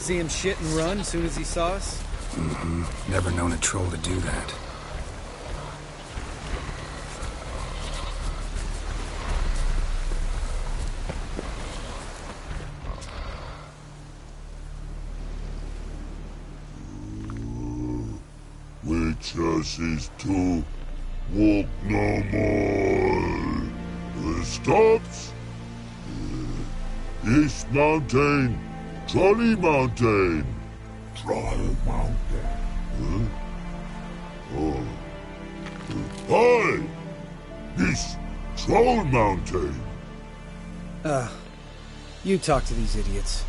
See him shit and run as soon as he saw us? Mm-hmm. Never known a troll to do that. Witches is to walk no more. Stops. East Mountain, Trolley Mountain. Troll Mountain. Huh? Oh. Hi! This Troll Mountain. You talk to these idiots.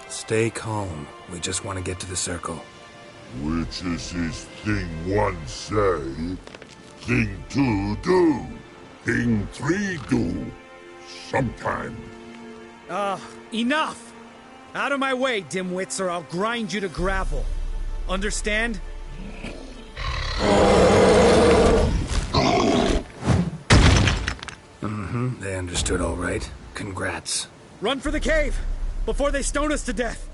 Stay calm. We just want to get to the circle. Witches is thing one say, thing two do, thing three do, sometime. Enough! Out of my way, dimwits, or I'll grind you to gravel. Understand? Mm-hmm, they understood all right. Congrats. Run for the cave! Before they stone us to death!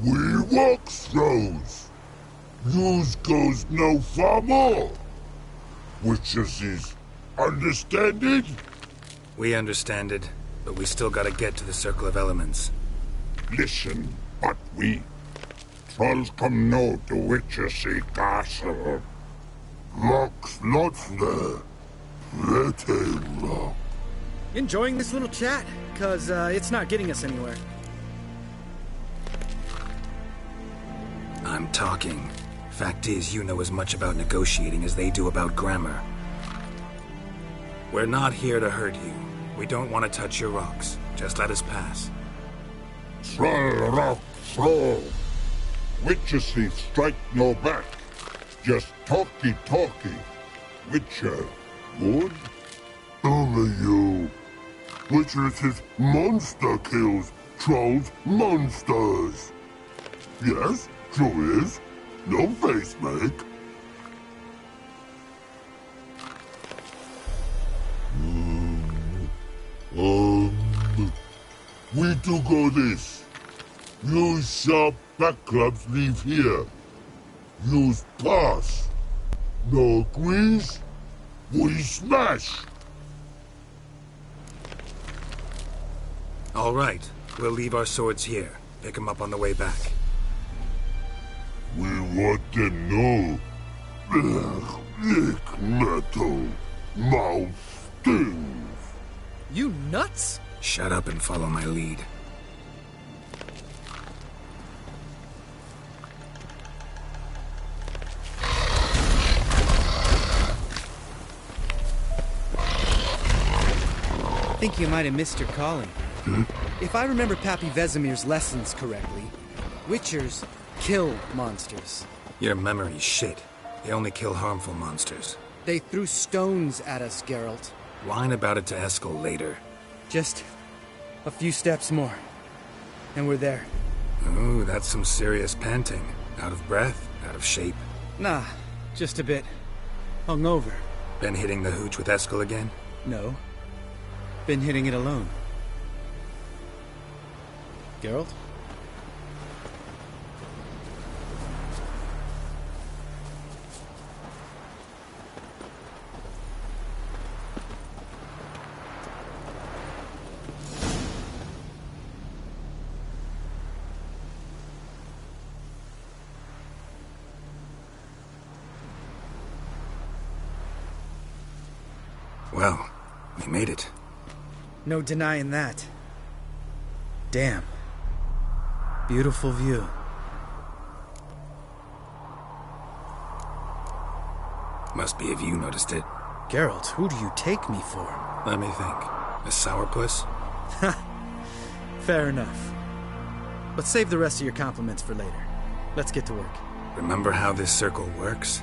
We walk throws. Yous goes no far more. Witches is understand it? We understand it, but we still gotta get to the Circle of Elements. Listen, but we trolls come no to Witches castle. Locks lots there. Pretty rock. Enjoying this little chat? Cause, it's not getting us anywhere. I'm talking. Fact is, you know as much about negotiating as they do about grammar. We're not here to hurt you. We don't want to touch your rocks. Just let us pass. Troll rock throw. Witches strike no back. Just talky. Witcher, good? Only you. Witches monster kills. Trolls monsters. Yes? True is. No face make. We do go this. Use sharp back clubs leave here. Use pass. No agrees? We smash. All right. We'll leave our swords here. Pick them up on the way back. We want to know. Lick metal. Mouth stings. You nuts? Shut up and follow my lead. I think you might have missed your calling. Hmm? If I remember Pappy Vesemir's lessons correctly, Witchers kill monsters. Your memory's shit. They only kill harmful monsters. They threw stones at us, Geralt. Whine about it to Eskel later. Just a few steps more, and we're there. Ooh, that's some serious panting. Out of breath? Out of shape? Nah, just a bit. Hungover. Been hitting the hooch with Eskel again? No. Been hitting it alone. Geralt? Well, we made it. No denying that. Damn. Beautiful view. Must be if you noticed it. Geralt, who do you take me for? Let me think. A sourpuss? Fair enough. But save the rest of your compliments for later. Let's get to work. Remember how this circle works?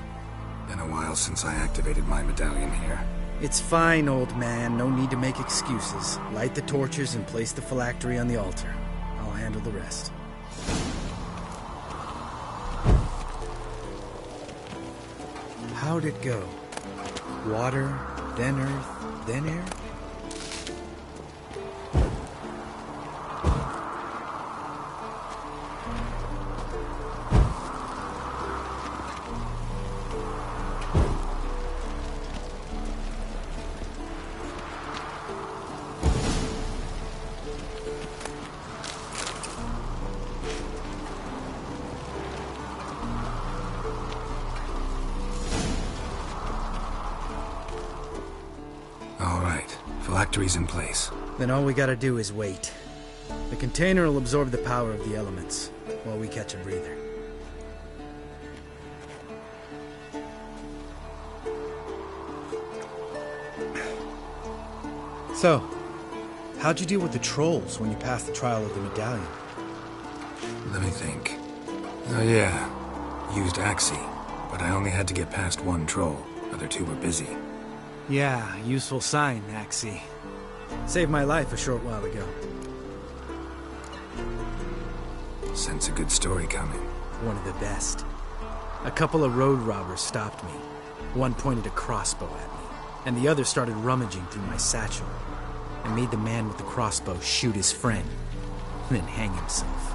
Been a while since I activated my medallion here. It's fine, old man. No need to make excuses. Light the torches and place the phylactery on the altar. I'll handle the rest. How'd it go? Water, then earth, then air? Phylactery's in place. Then all we gotta do is wait. The container will absorb the power of the elements, while we catch a breather. So, how'd you deal with the trolls when you passed the trial of the medallion? Let me think. Oh yeah, used Axie, but I only had to get past one troll. Other two were busy. Yeah, useful sign, Axie. Saved my life a short while ago. Sense a good story coming. One of the best. A couple of road robbers stopped me. One pointed a crossbow at me, and the other started rummaging through my satchel. I made the man with the crossbow shoot his friend, and then hang himself.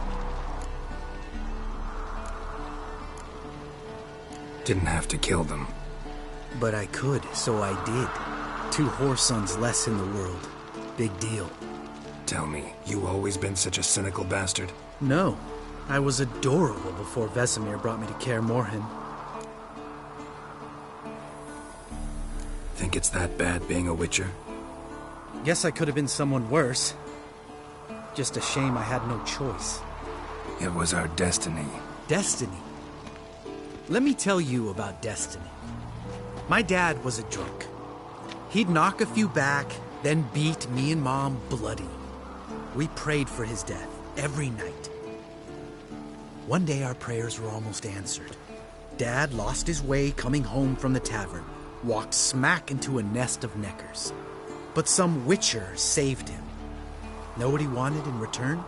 Didn't have to kill them. But I could, so I did. 2 whoresons less in the world. Big deal. Tell me, you always been such a cynical bastard? No. I was adorable before Vesemir brought me to Kaer Morhen. Think it's that bad being a witcher? Guess I could have been someone worse. Just a shame I had no choice. It was our destiny. Destiny? Let me tell you about destiny. My dad was a drunk. He'd knock a few back, then beat me and Mom bloody. We prayed for his death every night. One day our prayers were almost answered. Dad lost his way coming home from the tavern, walked smack into a nest of neckers. But some witcher saved him. Know what he wanted in return?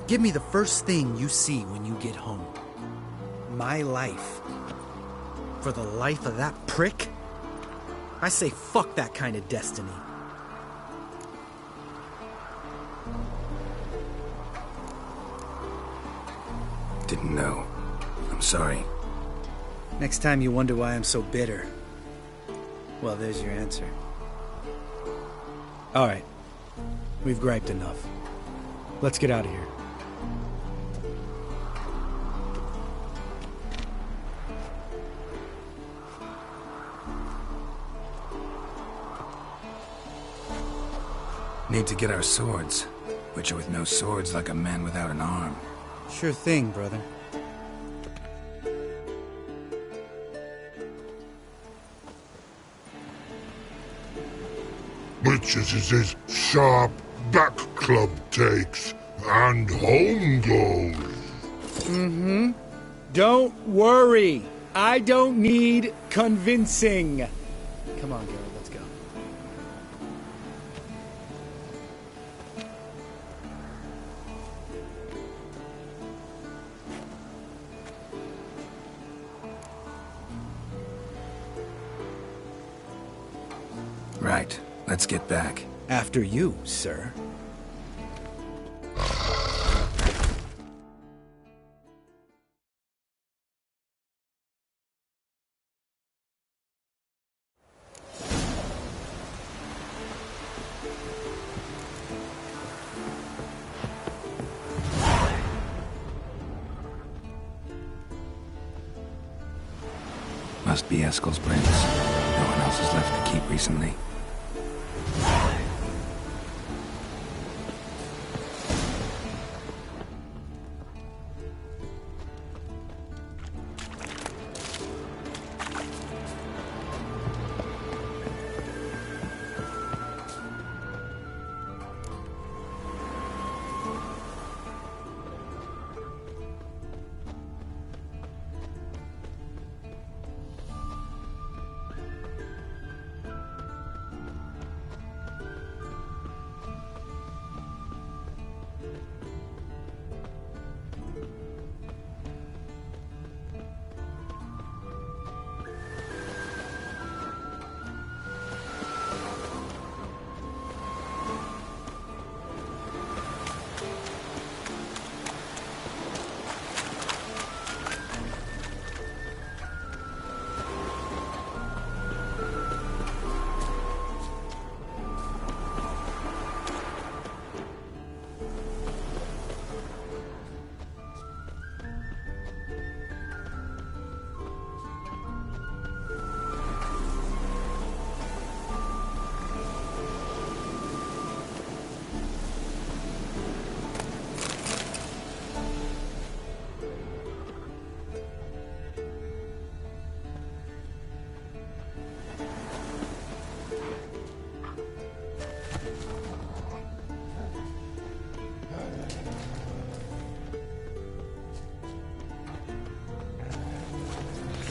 Give me the first thing you see when you get home. My life. For the life of that prick? I say fuck that kind of destiny. Didn't know. I'm sorry. Next time you wonder why I'm so bitter, well, there's your answer. All right. We've griped enough. Let's get out of here. Need to get our swords. Witcher with no swords like a man without an arm. Sure thing, brother. Witches is his sharp back club takes, and home goes. Don't worry. I don't need convincing. Come on, Geralt, let's go. Right. Let's get back. After you, sir. Must be Eskel's prince. No one else is left to keep recently.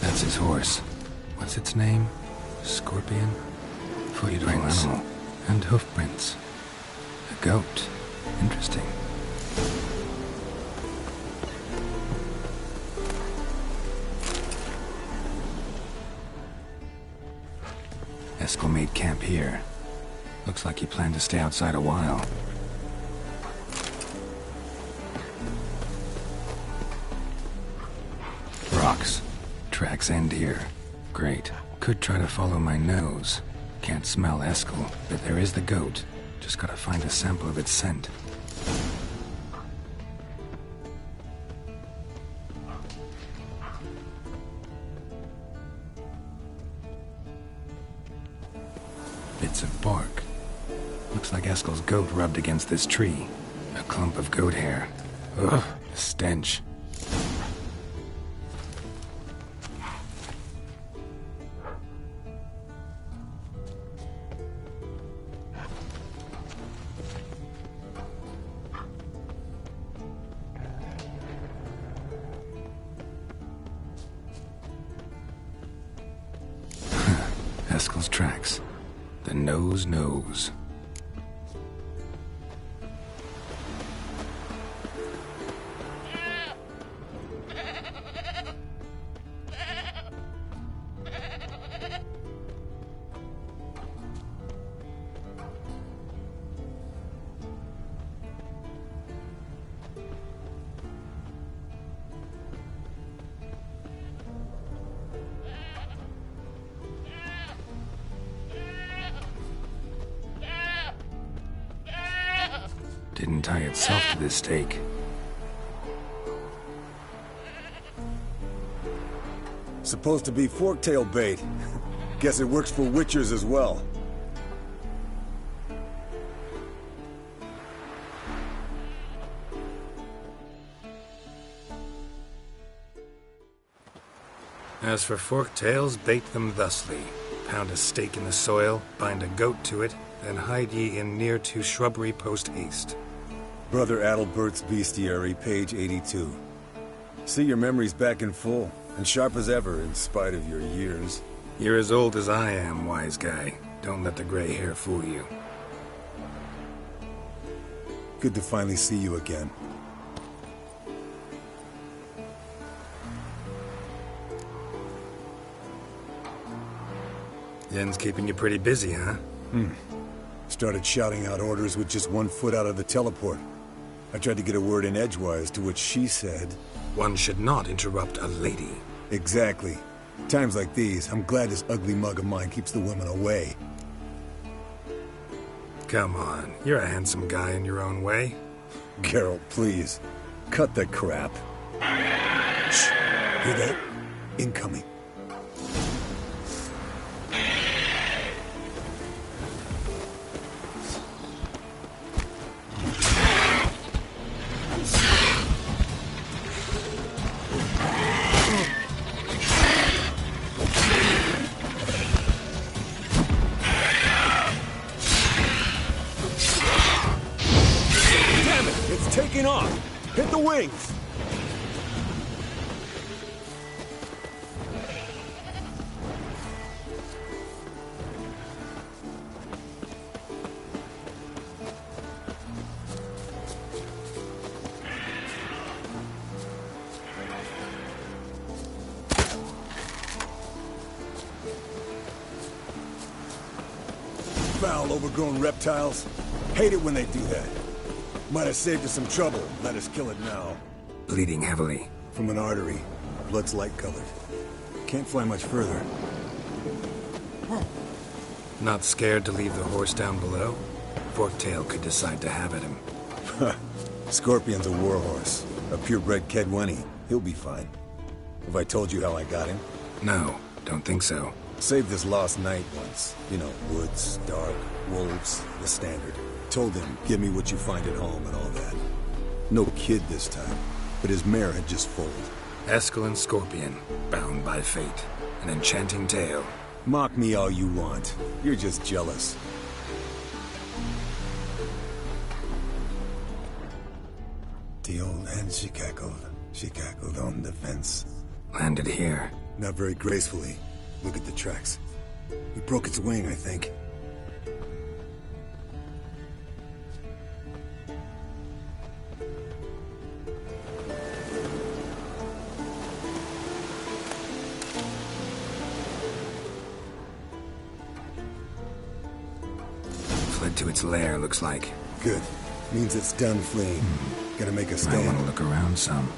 That's his horse. What's its name? Scorpion? Footprints. Animal. And hoofprints. A goat. Interesting. Eskel made camp here. Looks like he planned to stay outside a while. Rocks. Tracks end here. Great. Could try to follow my nose. Can't smell Eskel, but there is the goat. Just gotta find a sample of its scent. Bits of bark. Looks like Eskel's goat rubbed against this tree. A clump of goat hair. Ugh, a stench. Eskel's tracks. The nose knows. Didn't tie itself to this stake. Supposed to be forktail bait. Guess it works for witchers as well. As for forktails, bait them thusly. Pound a stake in the soil, bind a goat to it, then hide ye in near to shrubbery post haste. Brother Adalbert's Bestiary, page 82. See your memories back in full, and sharp as ever in spite of your years. You're as old as I am, wise guy. Don't let the gray hair fool you. Good to finally see you again. Yen's keeping you pretty busy, huh? Started shouting out orders with just 1 foot out of the teleport. I tried to get a word in edgewise, to which she said... One should not interrupt a lady. Exactly. Times like these, I'm glad this ugly mug of mine keeps the women away. Come on, you're a handsome guy in your own way. Geralt, please. Cut the crap. Shh. Hear that? Incoming. taking off. Hit the wings. Foul, overgrown reptiles. Hate it when they do that. Might have saved us some trouble. Let us kill it now. Bleeding heavily. From an artery. Blood's light-colored. Can't fly much further. Not scared to leave the horse down below? Forktail could decide to have at him. Scorpion's a warhorse. A purebred Kedwenny. He'll be fine. Have I told you how I got him? No, don't think so. Saved his lost knight once. You know, woods, dark, wolves, the standard. Told him, give me what you find at home and all that. No kid this time, but his mare had just foaled. Eskel and Scorpion, bound by fate. An enchanting tale. Mock me all you want. You're just jealous. The old hen, she cackled on the fence. Landed here. Not very gracefully. Look at the tracks. We broke its wing, I think. Fled to its lair, looks like. Good. Means it's done fleeing. Gotta make a Might stand. want to look around some.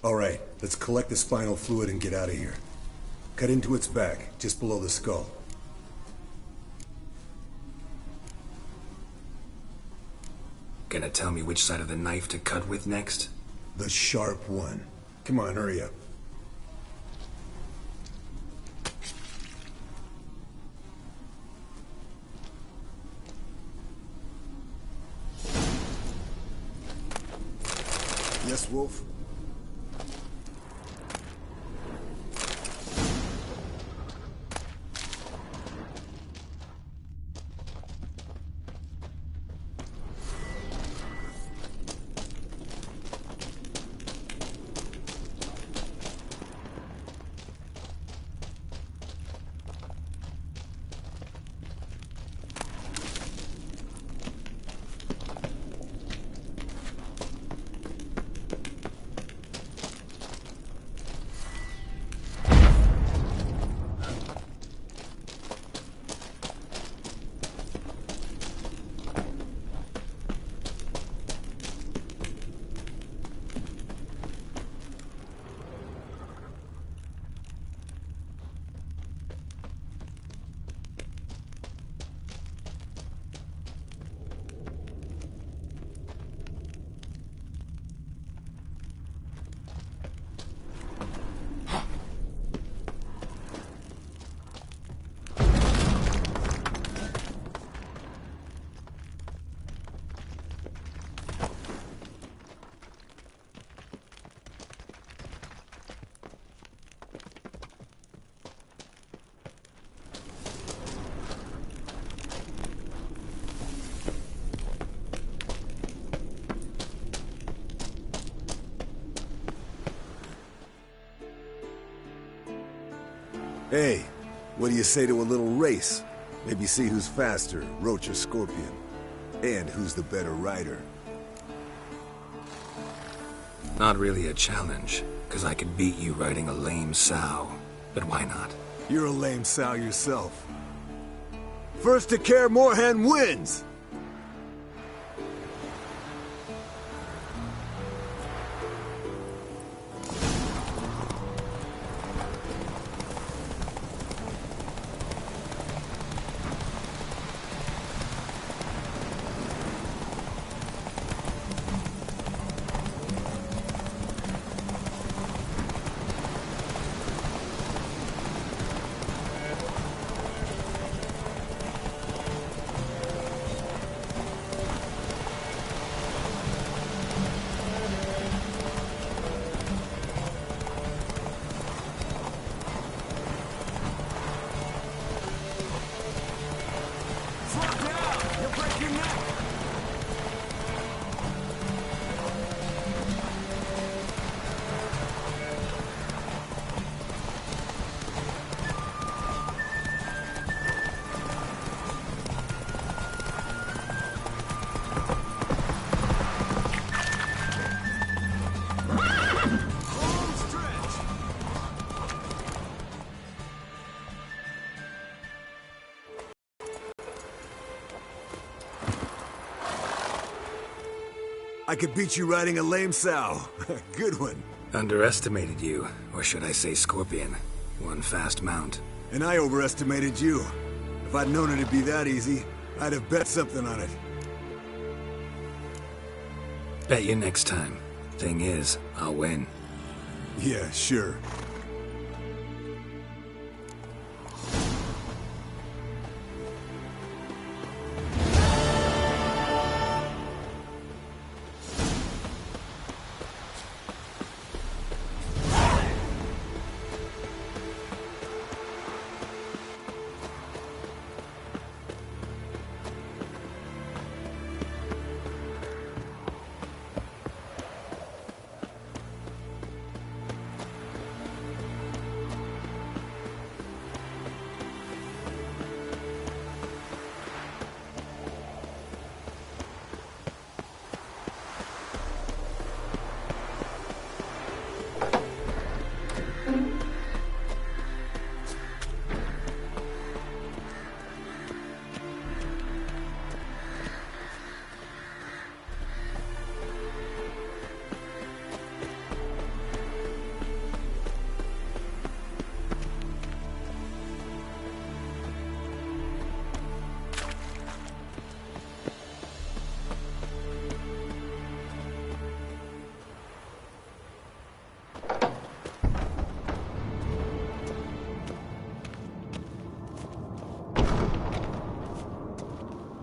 Alright, let's collect the spinal fluid and get out of here. Cut into its back, just below the skull. Gonna tell me which side of the knife to cut with next? The sharp one. Come on, hurry up. Yes, Wolf? Hey, what do you say to a little race? Maybe see who's faster, Roach or Scorpion. And who's the better rider. Not really a challenge, because I could beat you riding a lame sow. But why not? You're a lame sow yourself. First to Kaer Morhen wins! I could beat you riding a lame sow. Good one. Underestimated you, or should I say Scorpion. One fast mount. And I overestimated you. If I'd known it'd be that easy, I'd have bet something on it. Bet you next time. Thing is, I'll win. Yeah, sure.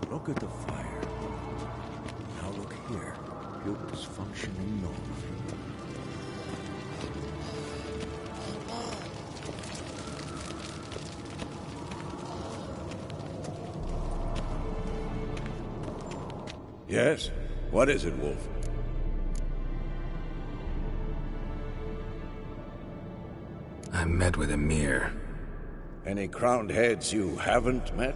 Look at the fire. Now look here. Pupils functioning normally. Yes? What is it, Wolf? I met with Emir. Any crowned heads you haven't met?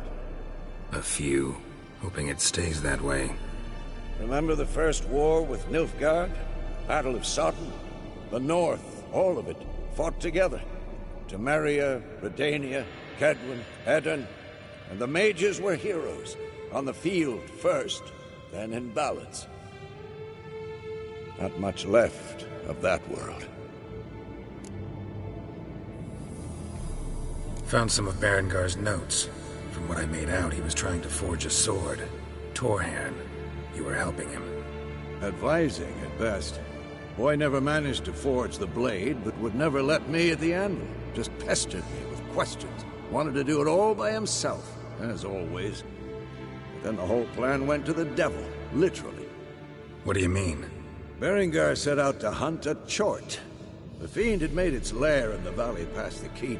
A few. Hoping it stays that way. Remember the first war with Nilfgaard? Battle of Sodden? The North, all of it, fought together. Temeria, Redania, Kedwin, Edirn, and the mages were heroes. On the field first, then in ballads. Not much left of that world. Found some of Berengar's notes. From what I made out, he was trying to forge a sword. Torhan. You were helping him. Advising, at best. Boy never managed to forge the blade, but would never let me at the anvil. Just pestered me with questions. Wanted to do it all by himself, as always. But then the whole plan went to the devil, literally. What do you mean? Berengar set out to hunt a chort. The fiend had made its lair in the valley past the keep.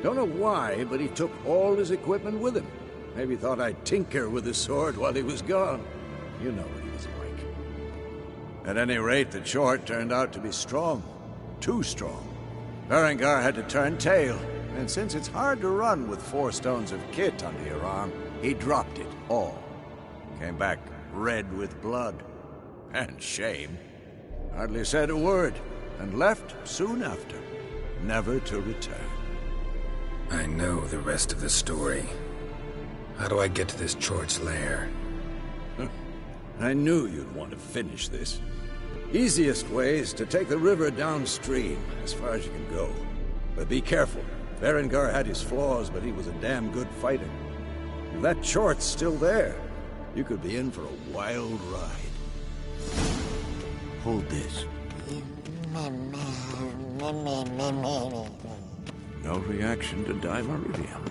Don't know why, but he took all his equipment with him. Maybe thought I'd tinker with his sword while he was gone. You know what he was like. At any rate, the chort turned out to be strong. Too strong. Berengar had to turn tail, And since it's hard to run with 4 stones of kit under your arm, he dropped it all. Came back red with blood. And shame. Hardly said a word, and left soon after, never to return. I know the rest of the story. How do I get to this Chort's lair? I knew you'd want to finish this. Easiest way is to take the river downstream, as far as you can go. But be careful. Berengar had his flaws, but he was a damn good fighter. If that Chort's still there, you could be in for a wild ride. Hold this. No reaction to Dimeridium.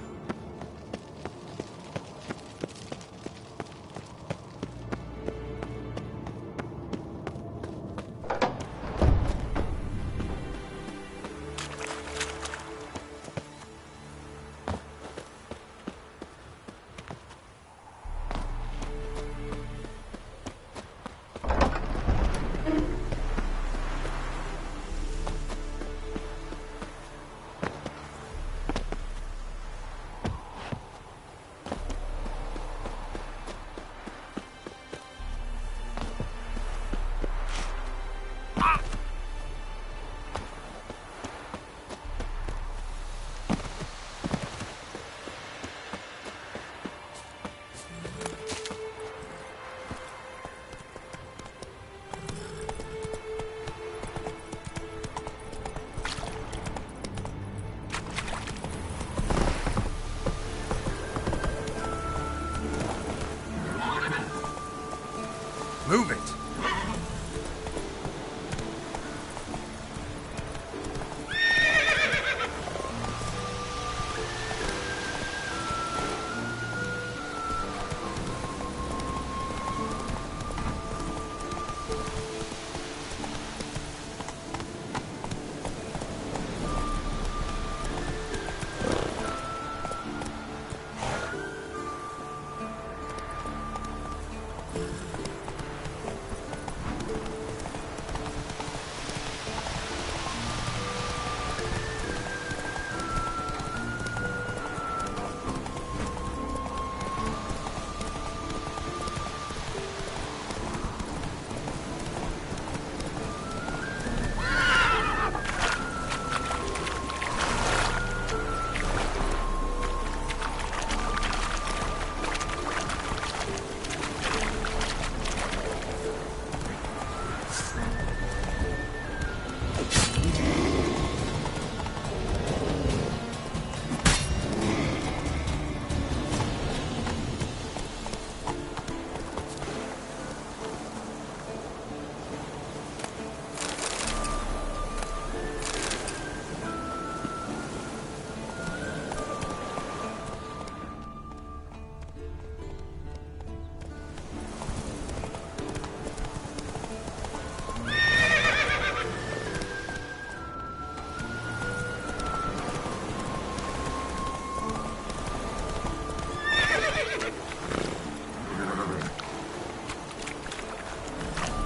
Move it!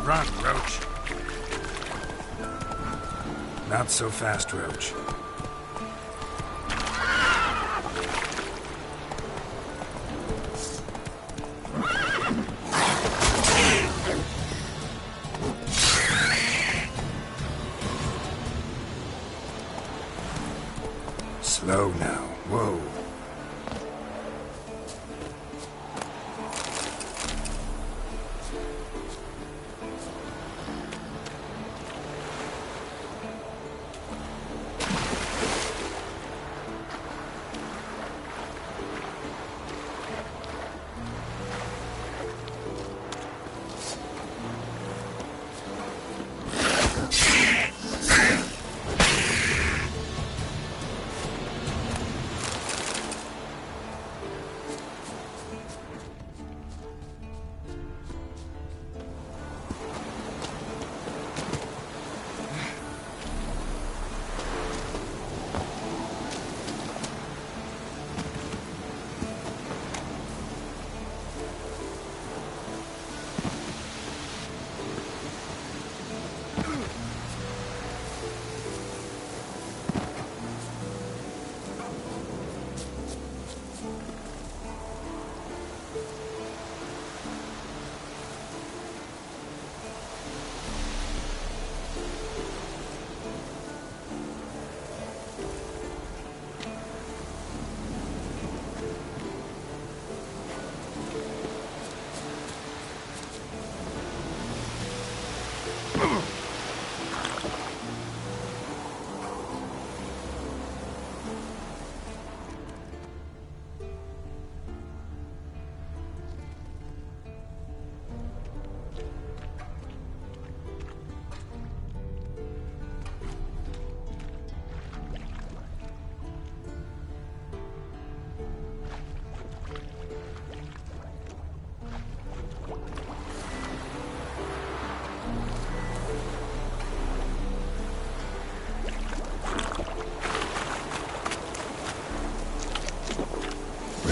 Run, Roach. Not so fast, Roach. Slow now. Whoa.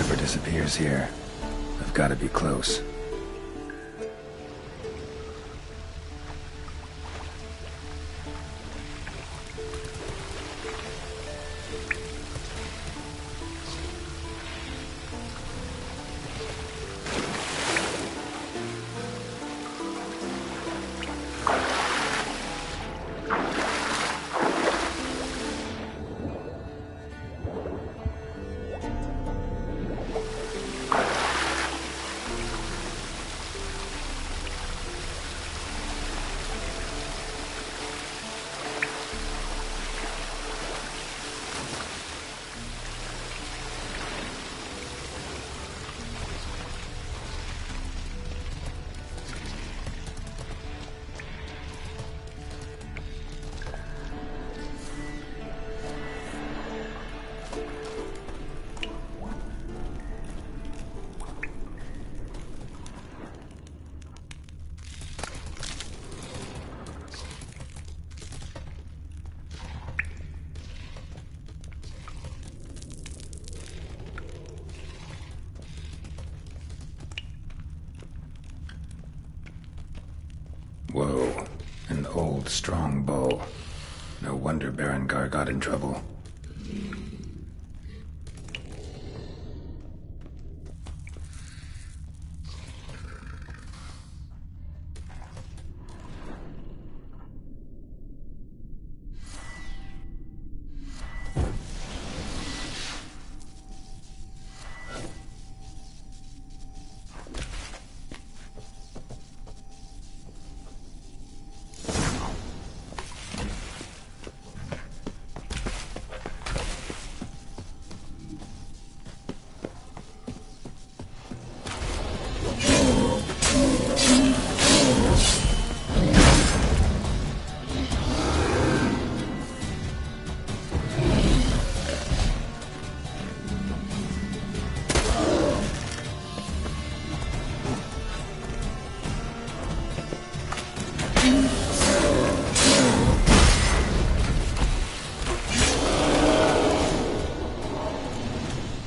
never disappears here. I've got to be close. Whoa, an old, strong bow. No wonder Berengar got in trouble.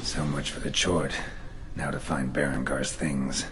So much for the chort. Now to find Berengar's things.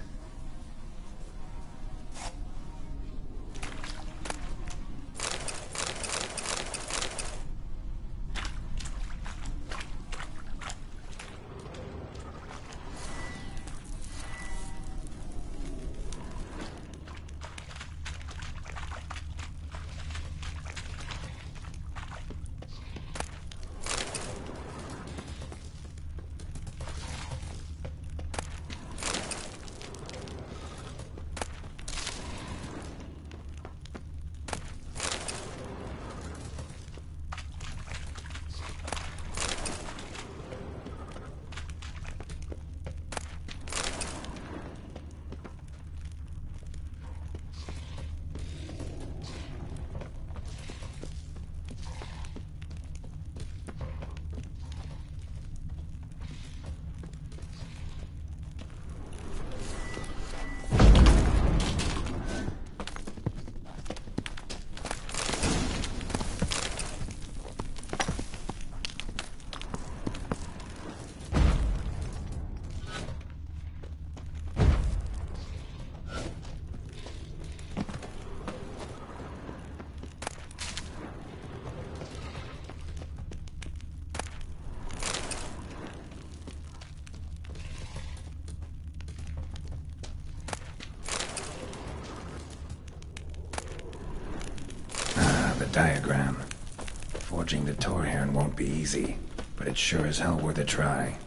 Diagram. Forging the Torhorn won't be easy, but it's sure as hell worth a try.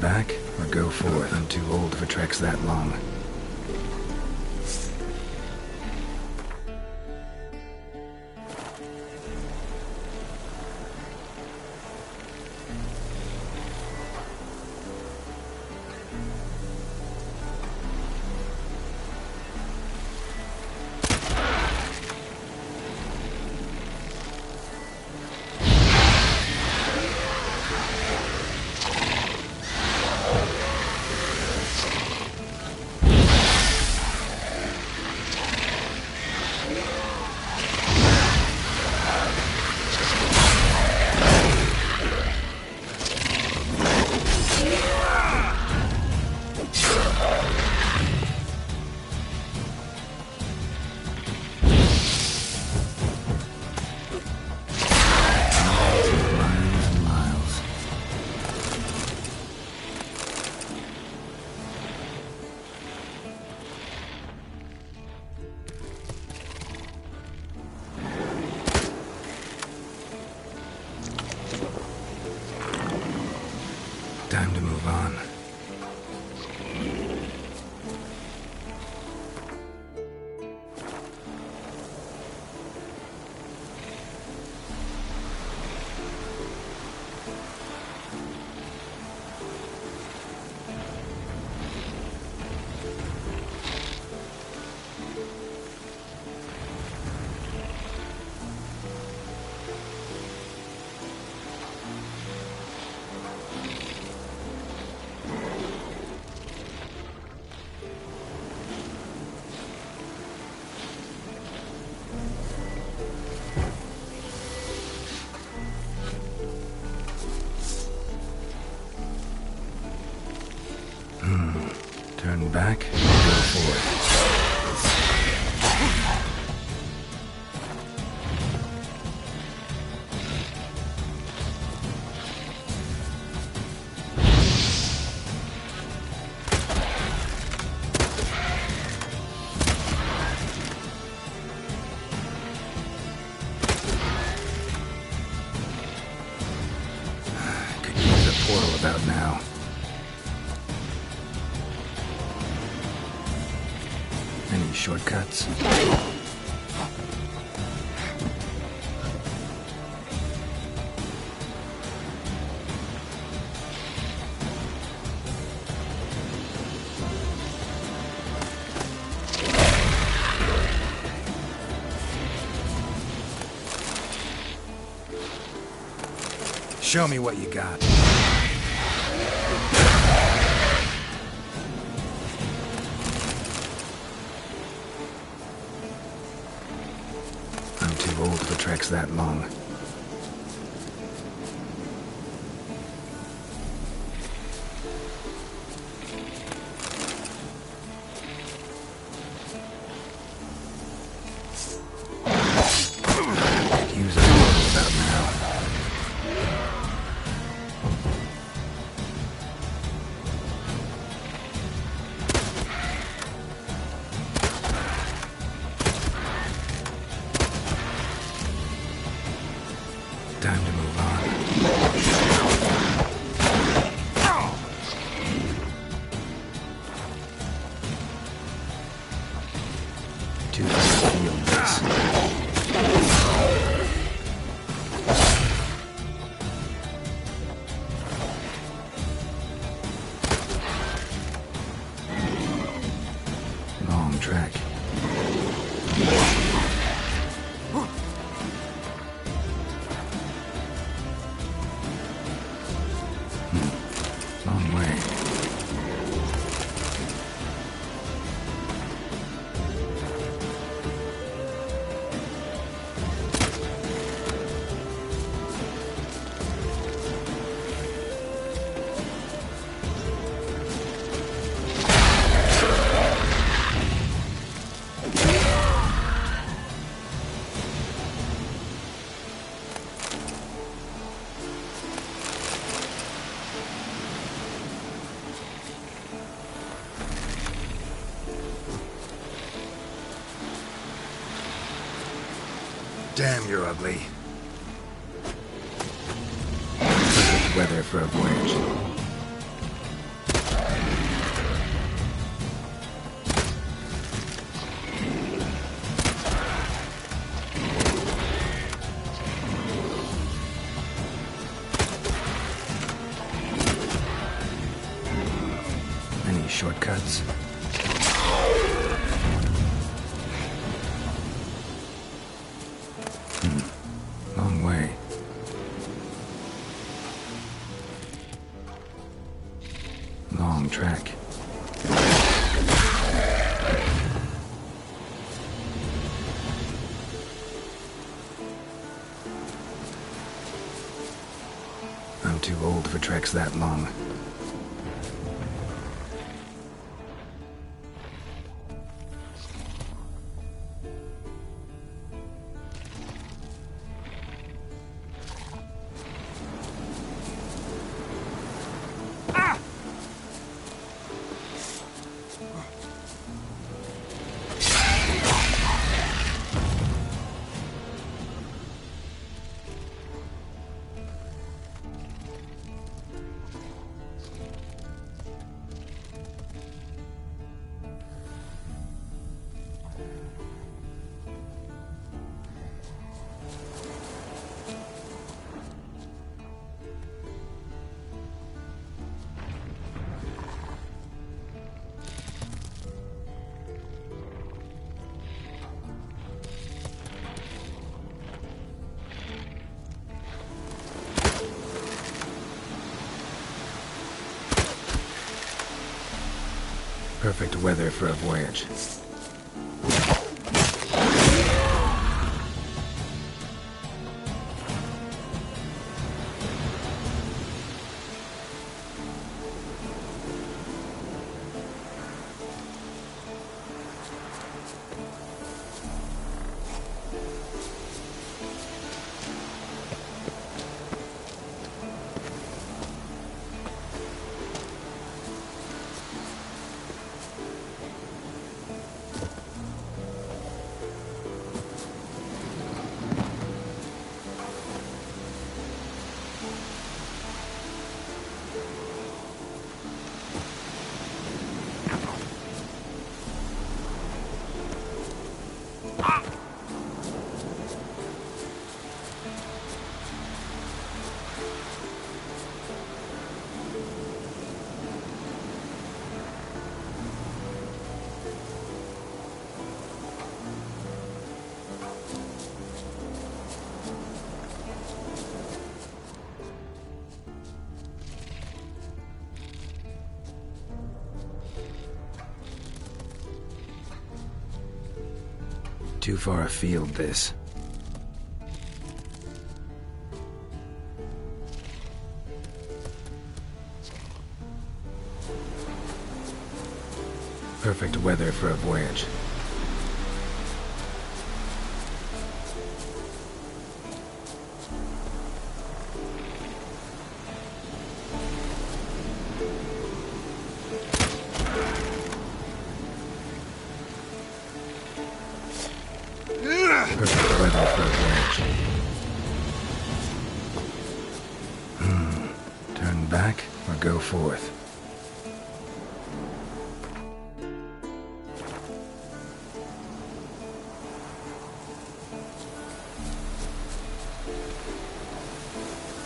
back or go forth? I'm too old for treks that long. Time to move on. Turn back and go forward. Could use a portal about now. Any shortcuts? Show me what you got. I'm too old for treks that long. Use a portal about now. Time to move on. Too far to feel this. Long track. Long way. Damn, you're ugly. Perfect weather for a voyage. Too old for treks that long. Perfect weather for a voyage. Too far afield, this. Perfect weather for a voyage. Perfect weather for a voyage. Turn back or go forth?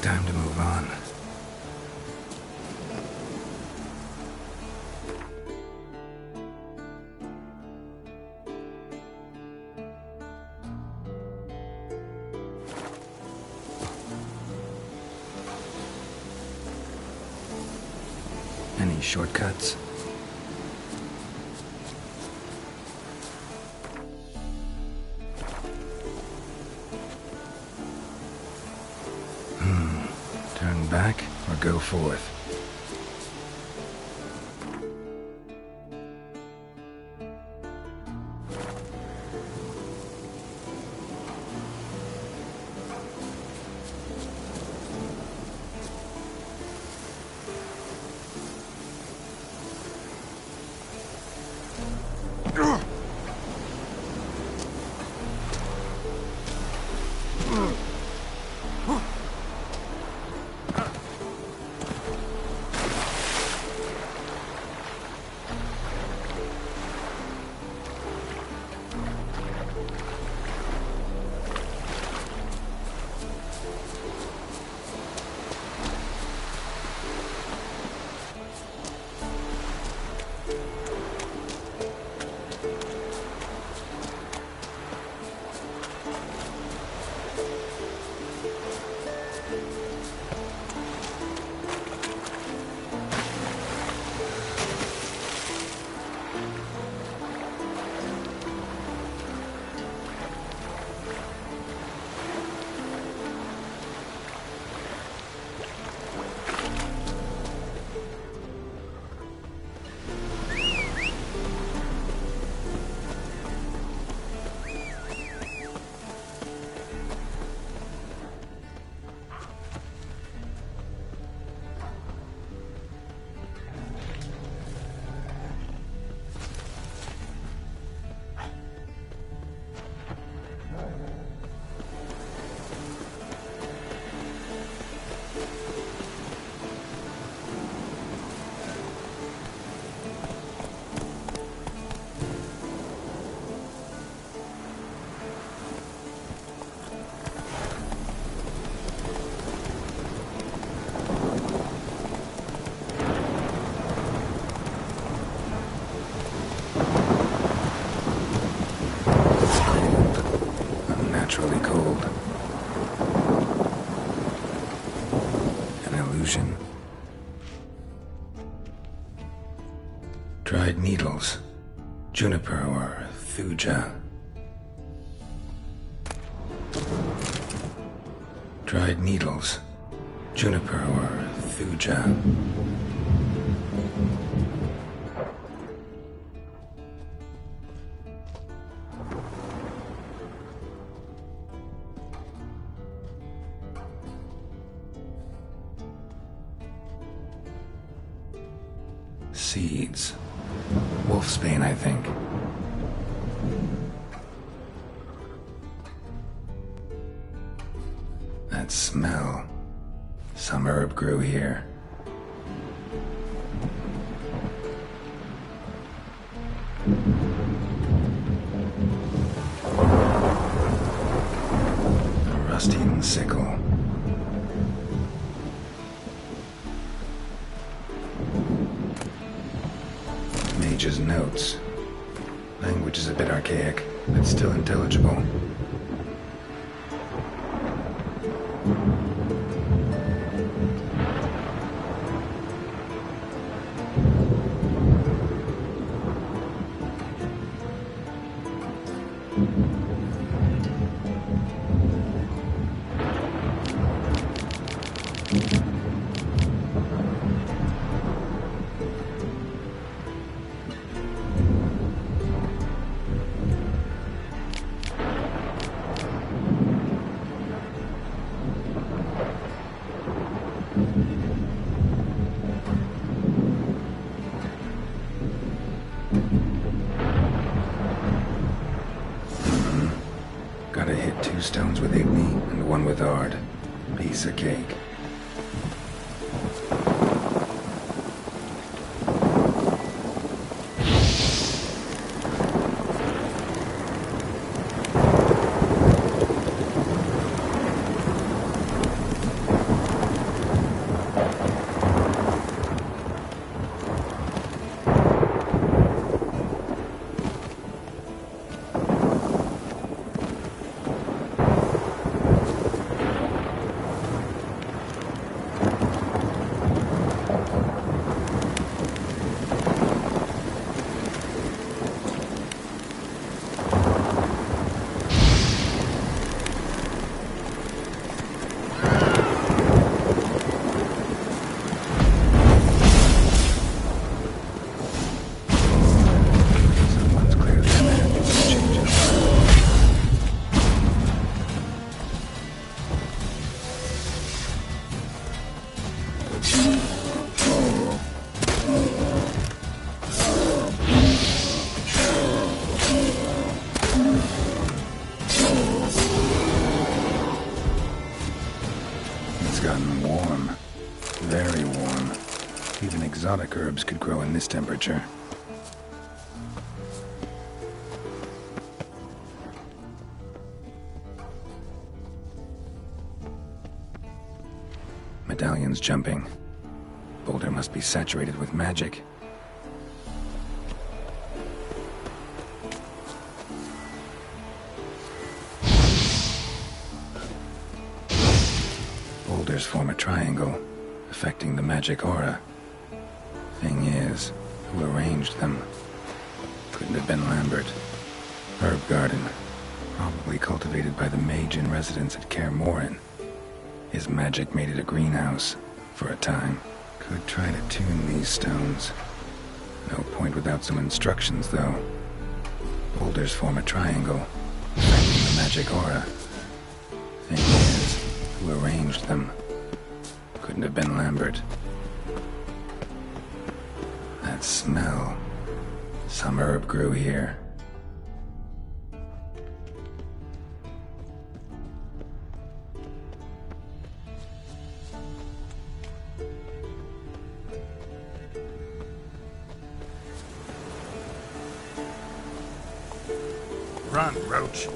Time to move on. Any shortcuts? Turn back or go forth? unnaturally cold. An illusion. Dried needles. Juniper or thuja. Dried needles. Juniper or thuja. Seeds. Wolfsbane, I think. That smell. Some herb grew here. A rust-eaten sickle. Mage's notes. Language is a bit archaic, but still intelligible. Gotta hit 2 stones with Igni and 1 with Ard. Piece of cake. Exotic herbs could grow in this temperature. Medallion's jumping. Boulder must be saturated with magic. Boulders form a triangle, affecting the magic aura. Thing is, who arranged them? Couldn't have been Lambert. Herb garden, probably cultivated by the mage in residence at Kaer Morhen. His magic made it a greenhouse, for a time. Could try to tune these stones. No point without some instructions, though. Boulders form a triangle, affecting the magic aura. Thing is, who arranged them? Couldn't have been Lambert. That smell. Some herb grew here. Run, Roach.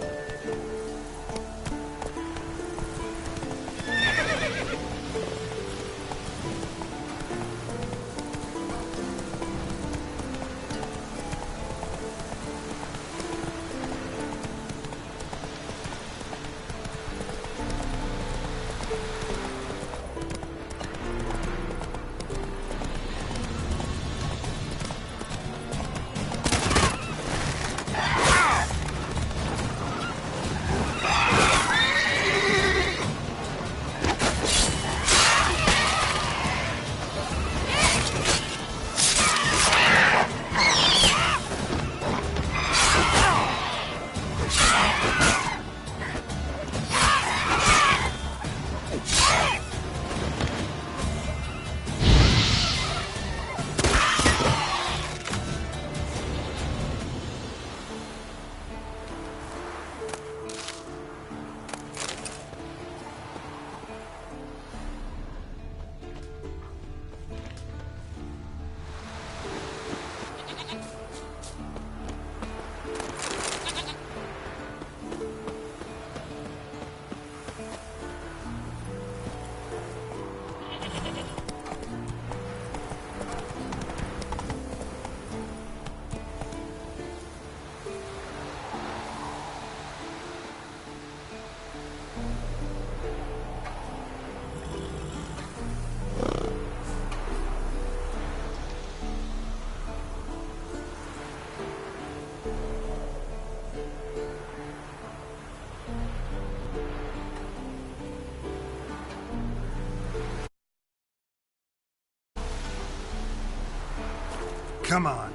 come on.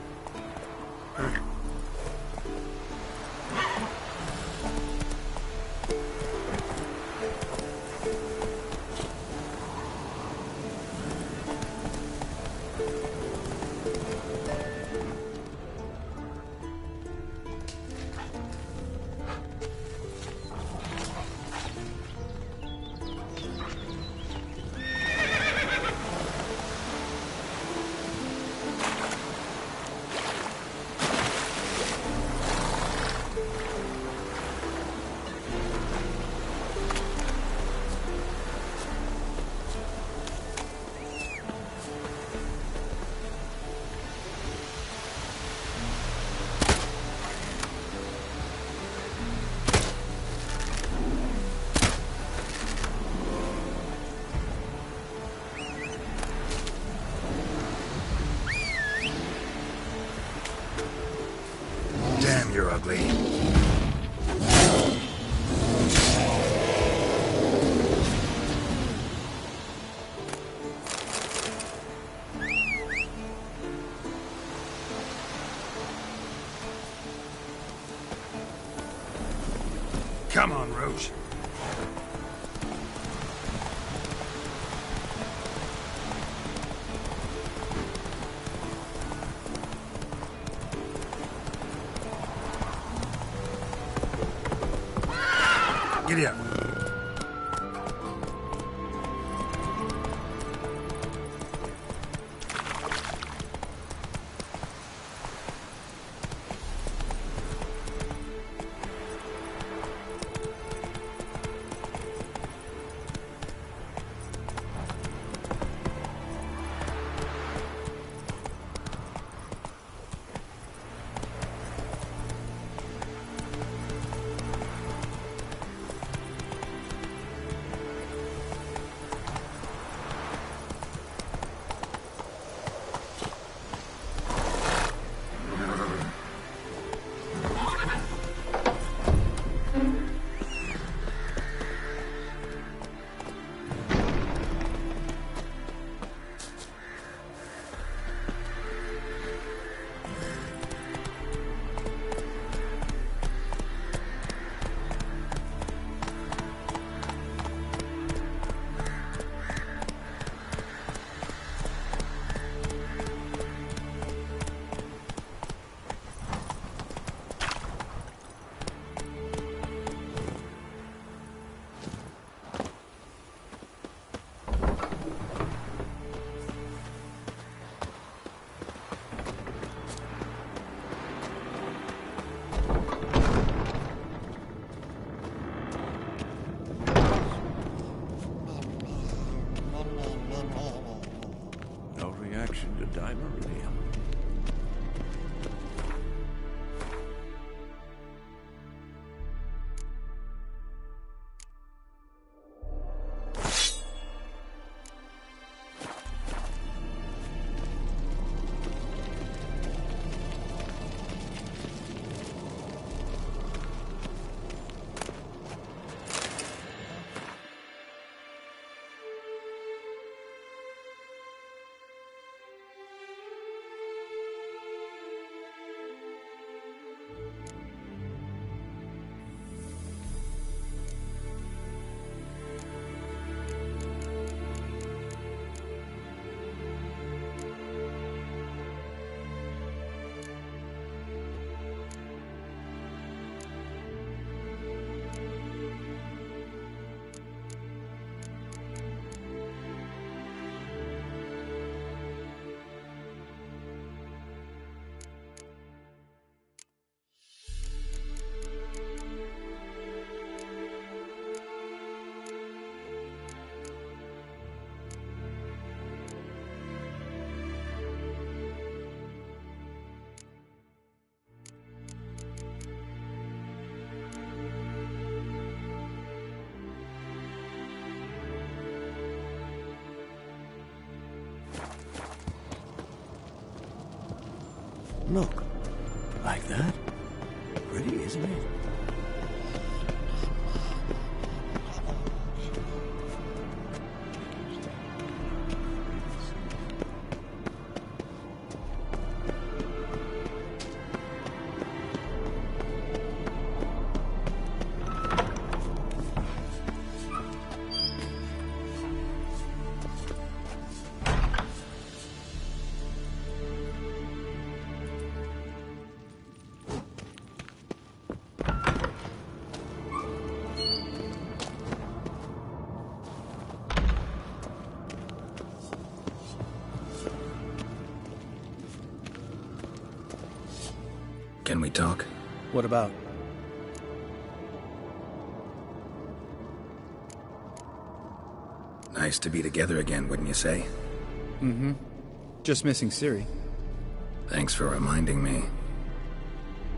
Damn, you're ugly. Come on, Roach. Giddy up. No reaction to dimeritium. Look, like that? Pretty, isn't it? Can we talk? What about? Nice to be together again, wouldn't you say? Mm-hmm. Just missing Siri. Thanks for reminding me.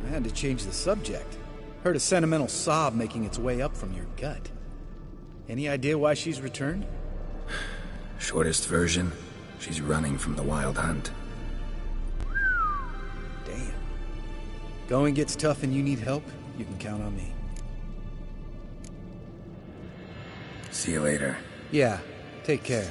I had to change the subject. Heard a sentimental sob making its way up from your gut. Any idea why she's returned? Shortest version, she's running from the wild hunt. Damn. Going gets tough and you need help, you can count on me. See you later. Yeah, take care.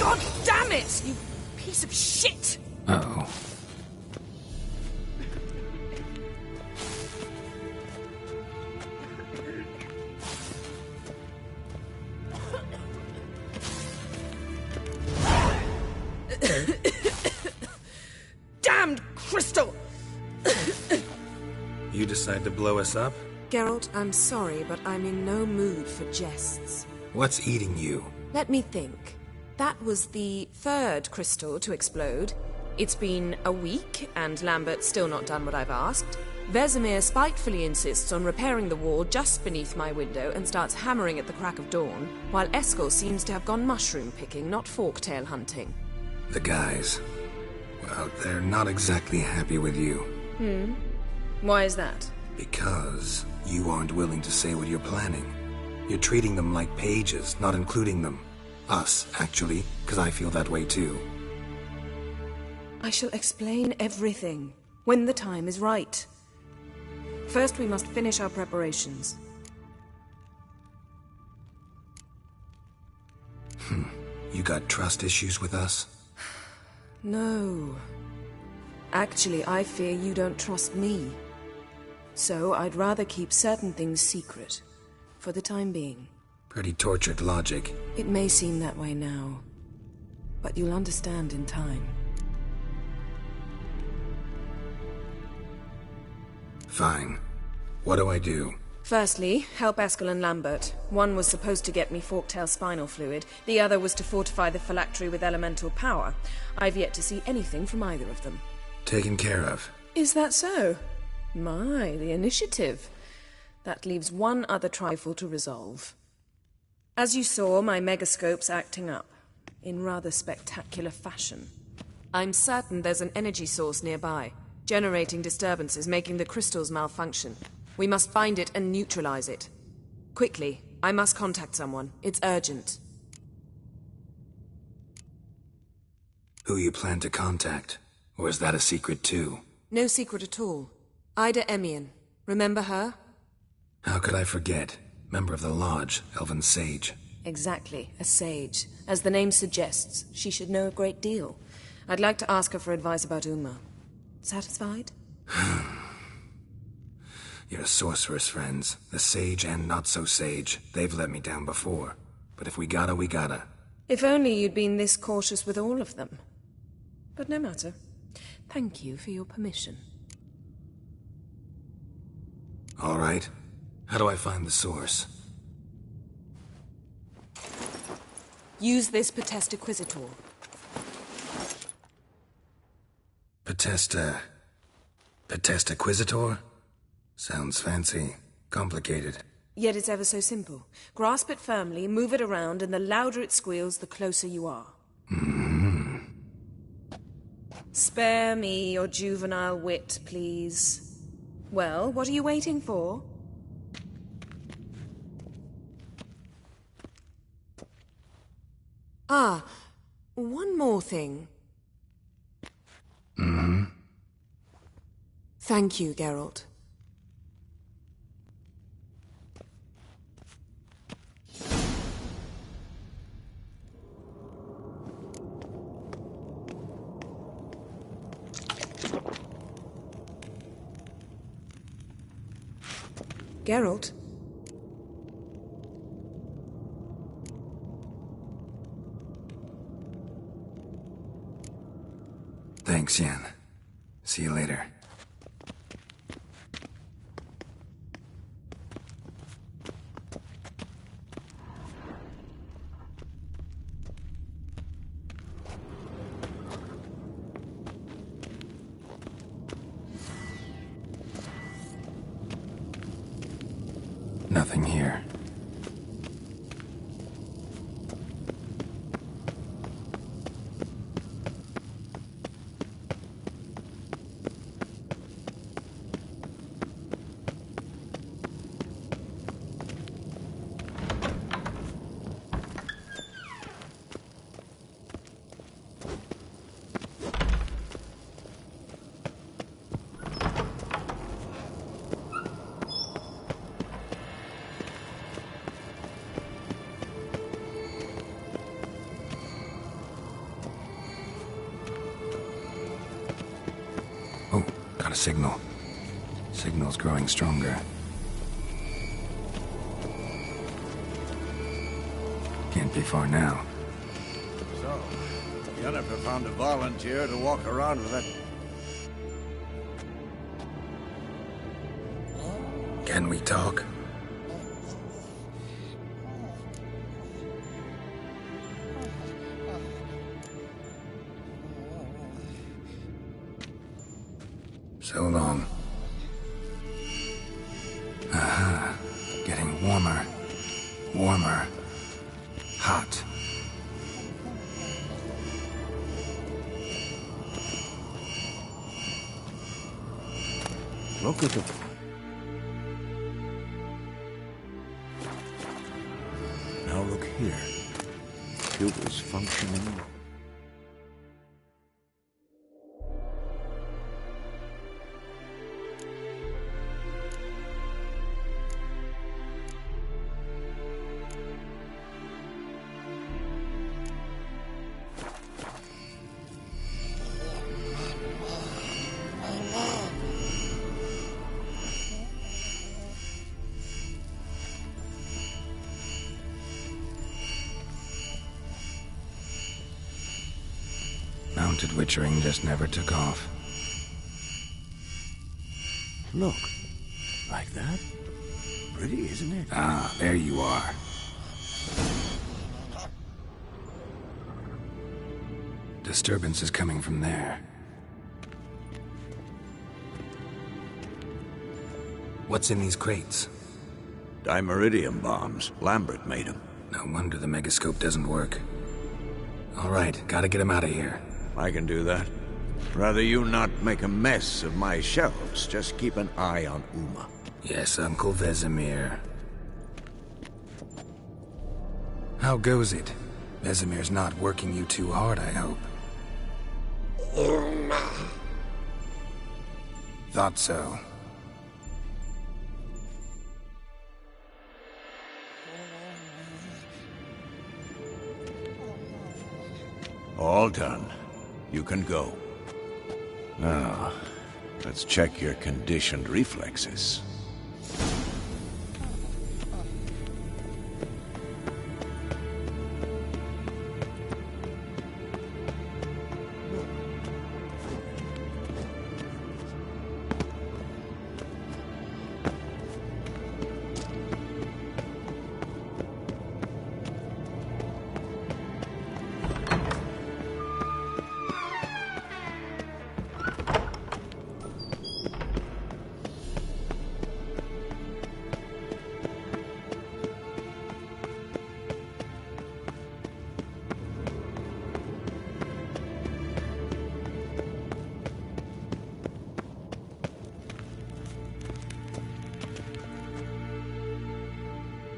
God damn it, you piece of shit! Uh-oh. Damned crystal! You decide to blow us up? Geralt, I'm sorry, but I'm in no mood for jests. What's eating you? Let me think. That was the third crystal to explode. It's been a week, and Lambert's still not done what I've asked. Vesemir spitefully insists on repairing the wall just beneath my window and starts hammering at the crack of dawn, while Eskel seems to have gone mushroom picking, not forktail hunting. The guys. Well, they're not exactly happy with you. Why is that? Because you aren't willing to say what you're planning. You're treating them like pages, not including them. Us, actually, because I feel that way too. I shall explain everything when the time is right. First, we must finish our preparations. You got trust issues with us? No. Actually, I fear you don't trust me. So I'd rather keep certain things secret, for the time being. Pretty tortured logic. It may seem that way now, but you'll understand in time. Fine. What do I do? Firstly, help Eskel and Lambert. One was supposed to get me forktail spinal fluid, the other was to fortify the phylactery with elemental power. I've yet to see anything from either of them. Taken care of. Is that so? My, the initiative. That leaves one other trifle to resolve. As you saw, my megascope's acting up, in rather spectacular fashion. I'm certain there's an energy source nearby, generating disturbances, making the crystals malfunction. We must find it and neutralize it. Quickly, I must contact someone. It's urgent. Who you plan to contact? Or is that a secret too? No secret at all. Ida Emian. Remember her? How could I forget? Member of the Lodge, Elven Sage. Exactly, a sage. As the name suggests, she should know a great deal. I'd like to ask her for advice about Uma. Satisfied? Your sorceress friends, the sage and not-so-sage, they've let me down before. But if we gotta, we gotta. If only you'd been this cautious with all of them. But no matter. Thank you for your permission. All right. How do I find the source? Use this Potestaquizitor. Potestaquizitor? Sounds fancy. Complicated. Yet it's ever so simple. Grasp it firmly, move it around, and the louder it squeals, the closer you are. Spare me your juvenile wit, please. Well, what are you waiting for? Ah, one more thing. Thank you, Geralt. Geralt? Thanks, Yen. See you later. Nothing here. Oh, got a signal. Signal's growing stronger. Can't be far now. So, Jennifer found a volunteer to walk around with that. Can we talk? So long. Aha. Getting warmer. Warmer. Hot. Look at the... Now look here. It was functioning. Mounted witchering just never took off. Look. Like that? Pretty, isn't it? Ah, there you are. Disturbance is coming from there. What's in these crates? Dimeridium bombs. Lambert made them. No wonder the megascope doesn't work. All right, gotta get him out of here. I can do that. Rather you not make a mess of my shelves. Just keep an eye on Uma. Yes, Uncle Vesemir. How goes it? Vesemir's not working you too hard, I hope. Uma. Thought so. All done. You can go. Now, let's check your conditioned reflexes.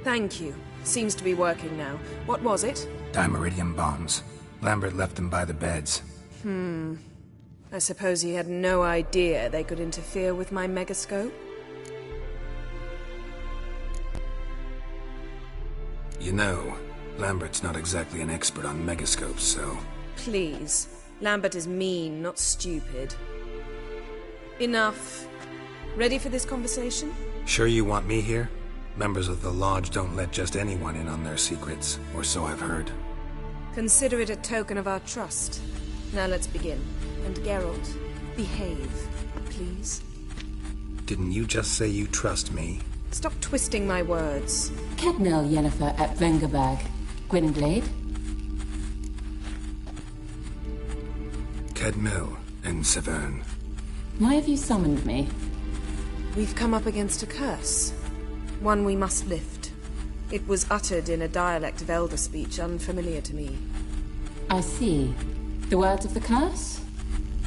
Thank you. Seems to be working now. What was it? Dimeridium bombs. Lambert left them by the beds. I suppose he had no idea they could interfere with my megascope? You know, Lambert's not exactly an expert on megascopes, so... Please. Lambert is mean, not stupid. Enough. Ready for this conversation? Sure you want me here? Members of the Lodge don't let just anyone in on their secrets, or so I've heard. Consider it a token of our trust. Now let's begin. And Geralt, behave, please. Didn't you just say you trust me? Stop twisting my words. Kednil Yennefer at Vengerberg. Gwynblade? Kedmil and Severn. Why have you summoned me? We've come up against a curse. One we must lift. It was uttered in a dialect of Elder speech unfamiliar to me. I see. The words of the curse?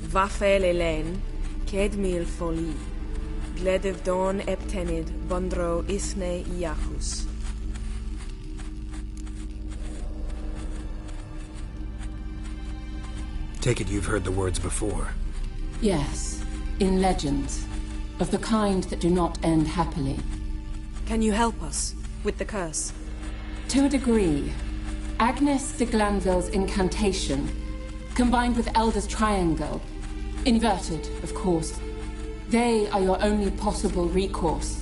Vafel Elaine, Kedmil Foli, Gledev Dawn Eptenid, Bondro Isne Iachus. Take it you've heard the words before. Yes, in legends. Of the kind that do not end happily. Can you help us with the curse? To a degree. Agnes de Glanville's incantation, combined with Elder's triangle, inverted, of course. They are your only possible recourse.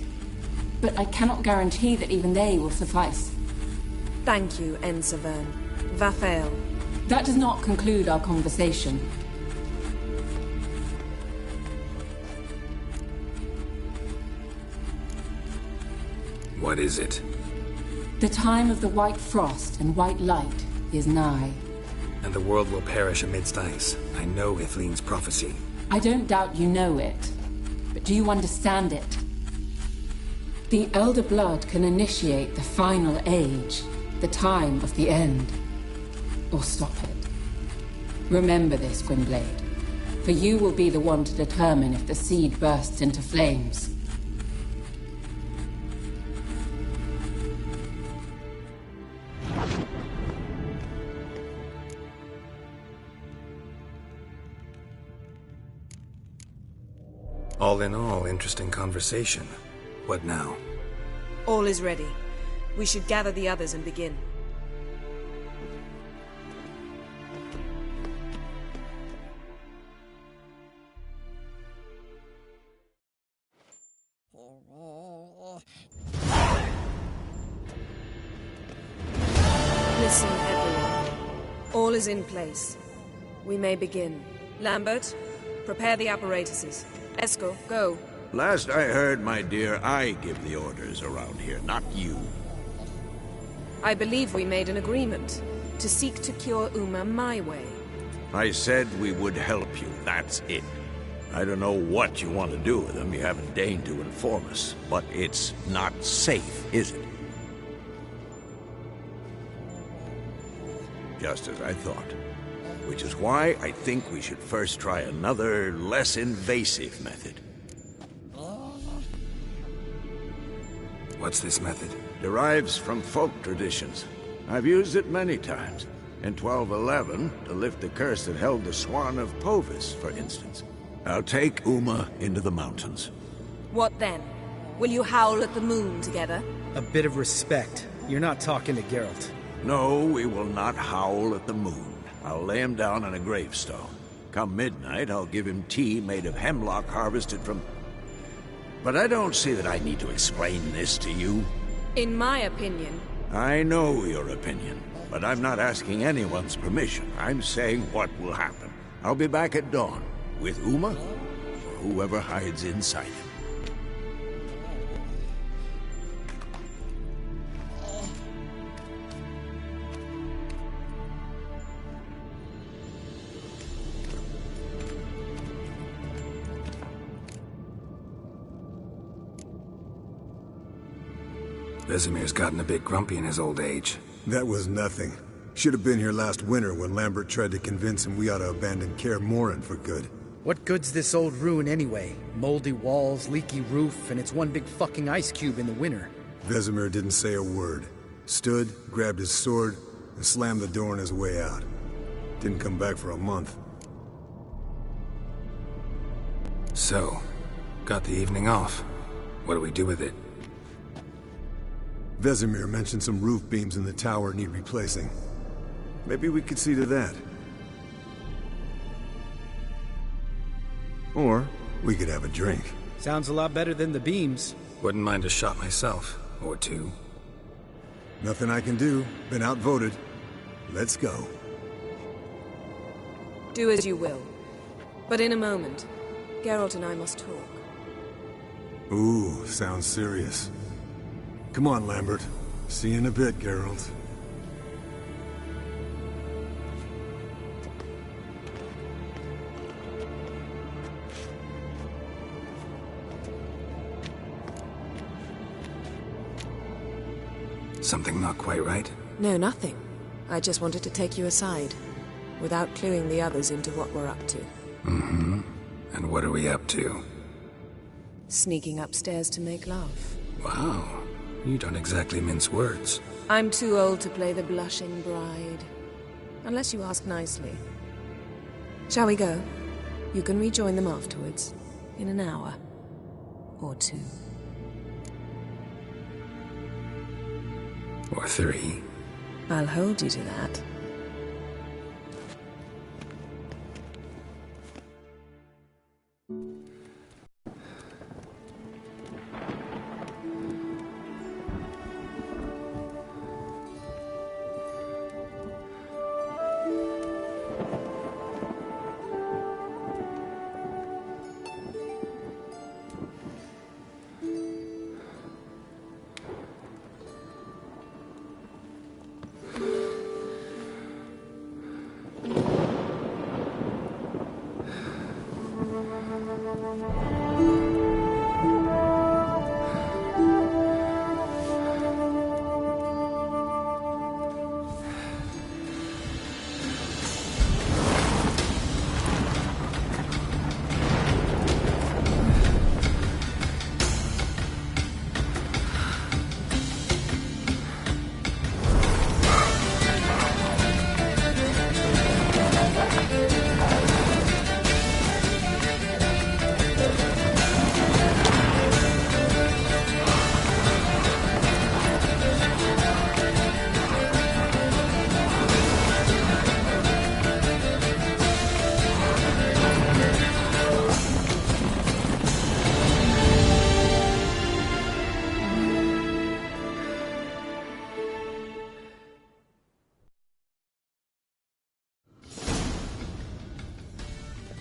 But I cannot guarantee that even they will suffice. Thank you, Severn. Vafel. That does not conclude our conversation. What is it? The time of the white frost and white light is nigh. And the world will perish amidst ice. I know Ithleen's prophecy. I don't doubt you know it. But do you understand it? The Elder Blood can initiate the final age, the time of the end. Or stop it. Remember this, Gwynblade. For you will be the one to determine if the seed bursts into flames. All in all, interesting conversation. What now? All is ready. We should gather the others and begin. Listen, everyone. All is in place. We may begin. Lambert, prepare the apparatuses. Esco, go. Last I heard, my dear, I give the orders around here, not you. I believe we made an agreement to seek to cure Uma my way. I said we would help you, that's it. I don't know what you want to do with them, you haven't deigned to inform us. But it's not safe, is it? Just as I thought. Which is why I think we should first try another, less invasive method. What's this method? Derives from folk traditions. I've used it many times. In 1211, to lift the curse that held the Swan of Povis, for instance. I'll take Uma into the mountains. What then? Will you howl at the moon together? A bit of respect. You're not talking to Geralt. No, we will not howl at the moon. I'll lay him down on a gravestone. Come midnight, I'll give him tea made of hemlock harvested from... But I don't see that I need to explain this to you. In my opinion... I know your opinion, but I'm not asking anyone's permission. I'm saying what will happen. I'll be back at dawn, with Uma, or whoever hides inside him. Vesemir's gotten a bit grumpy in his old age. That was nothing. Should have been here last winter when Lambert tried to convince him we ought to abandon Kaer Morhen for good. What good's this old ruin anyway? Moldy walls, leaky roof, and it's one big fucking ice cube in the winter. Vesemir didn't say a word. Stood, grabbed his sword, and slammed the door on his way out. Didn't come back for a month. So, got the evening off. What do we do with it? Vesemir mentioned some roof beams in the tower need replacing. Maybe we could see to that. Or we could have a drink. Sounds a lot better than the beams. Wouldn't mind a shot myself, or two. Nothing I can do. Been outvoted. Let's go. Do as you will. But in a moment, Geralt and I must talk. Ooh, sounds serious. Come on, Lambert. See you in a bit, Geralt. Something not quite right? No, nothing. I just wanted to take you aside, without cluing the others into what we're up to. Mm-hmm. And what are we up to? Sneaking upstairs to make love. Wow. You don't exactly mince words. I'm too old to play the blushing bride. Unless you ask nicely. Shall we go? You can rejoin them afterwards. In an hour. Or two. Or three. I'll hold you to that.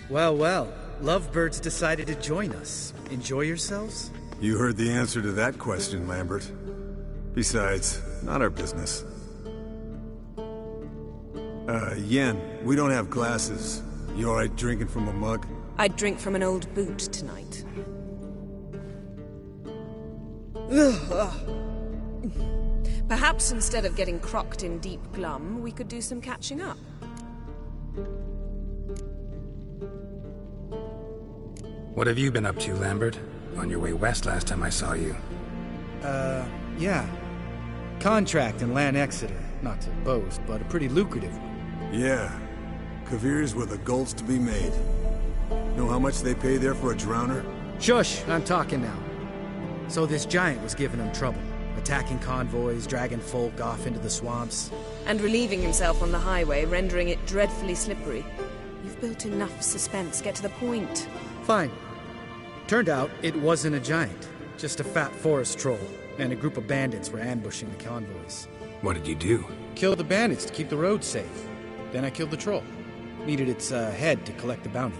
Well, well. Lovebirds decided to join us. Enjoy yourselves? You heard the answer to that question, Lambert. Besides, not our business. Yen, we don't have glasses. You alright drinking from a mug? I'd drink from an old boot tonight. Perhaps instead of getting crocked in deep glum, we could do some catching up. What have you been up to, Lambert? On your way west last time I saw you. Yeah. Contract in Lan Exeter. Not to boast, but a pretty lucrative one. Yeah. Kavir's were the gold's to be made. Know how much they pay there for a drowner? Shush! I'm talking now. So this giant was giving them trouble. Attacking convoys, dragging folk off into the swamps. And relieving himself on the highway, rendering it dreadfully slippery. You've built enough suspense. Get to the point. Fine. Turned out it wasn't a giant. Just a fat forest troll. And a group of bandits were ambushing the convoys. What did you do? Killed the bandits to keep the roads safe. Then I killed the troll. Needed its head to collect the bounty.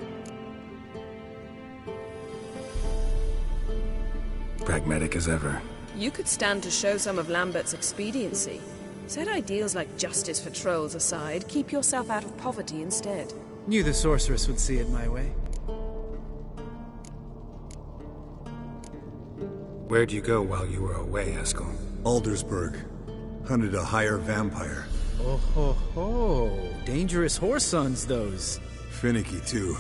Pragmatic as ever. You could stand to show some of Lambert's expediency. Set ideals like justice for trolls aside, keep yourself out of poverty instead. Knew the sorceress would see it my way. Where'd you go while you were away, Eskel? Aldersburg. Hunted a higher vampire. Oh ho ho. Dangerous whoresons, those. Finicky, too.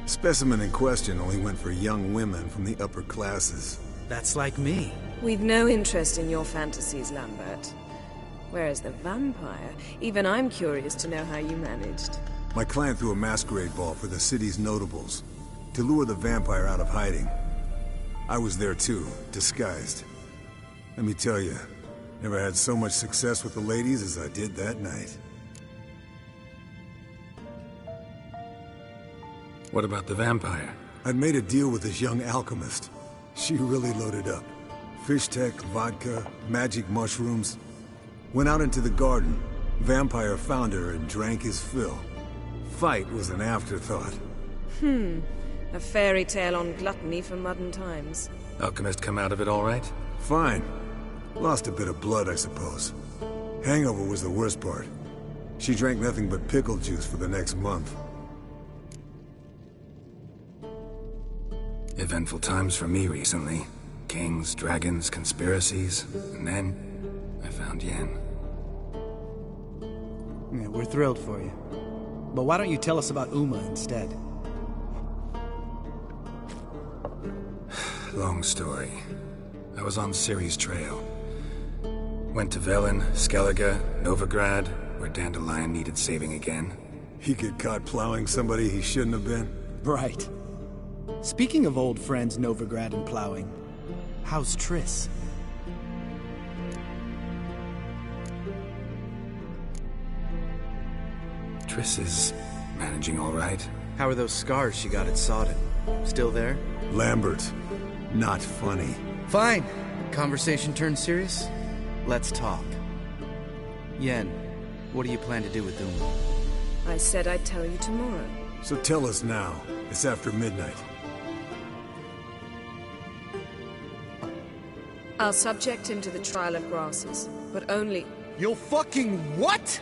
Specimen in question only went for young women from the upper classes. That's like me. We've no interest in your fantasies, Lambert. Whereas the vampire, even I'm curious to know how you managed. My client threw a masquerade ball for the city's notables, to lure the vampire out of hiding. I was there too, disguised. Let me tell you, never had so much success with the ladies as I did that night. What about the vampire? I'd made a deal with this young alchemist. She really loaded up. Fish tech, vodka, magic mushrooms. Went out into the garden. Vampire found her and drank his fill. Fight was an afterthought. A fairy tale on gluttony for modern times. Alchemist come out of it all right? Fine. Lost a bit of blood, I suppose. Hangover was the worst part. She drank nothing but pickle juice for the next month. Eventful times for me recently. Kings, dragons, conspiracies, and then I found Yen. Yeah, we're thrilled for you. But why don't you tell us about Uma instead? Long story. I was on Ciri's trail. Went to Velen, Skellige, Novigrad, where Dandelion needed saving again. He get caught plowing somebody he shouldn't have been? Right. Speaking of old friends Novigrad and plowing, how's Triss? Triss is managing all right. How are those scars she got at Sodden? Still there? Lambert. Not funny. Fine. Conversation turned serious? Let's talk. Yen, what do you plan to do with Uma? I said I'd tell you tomorrow. So tell us now. It's after midnight. I'll subject him to the trial of grasses, but only... You'll fucking what?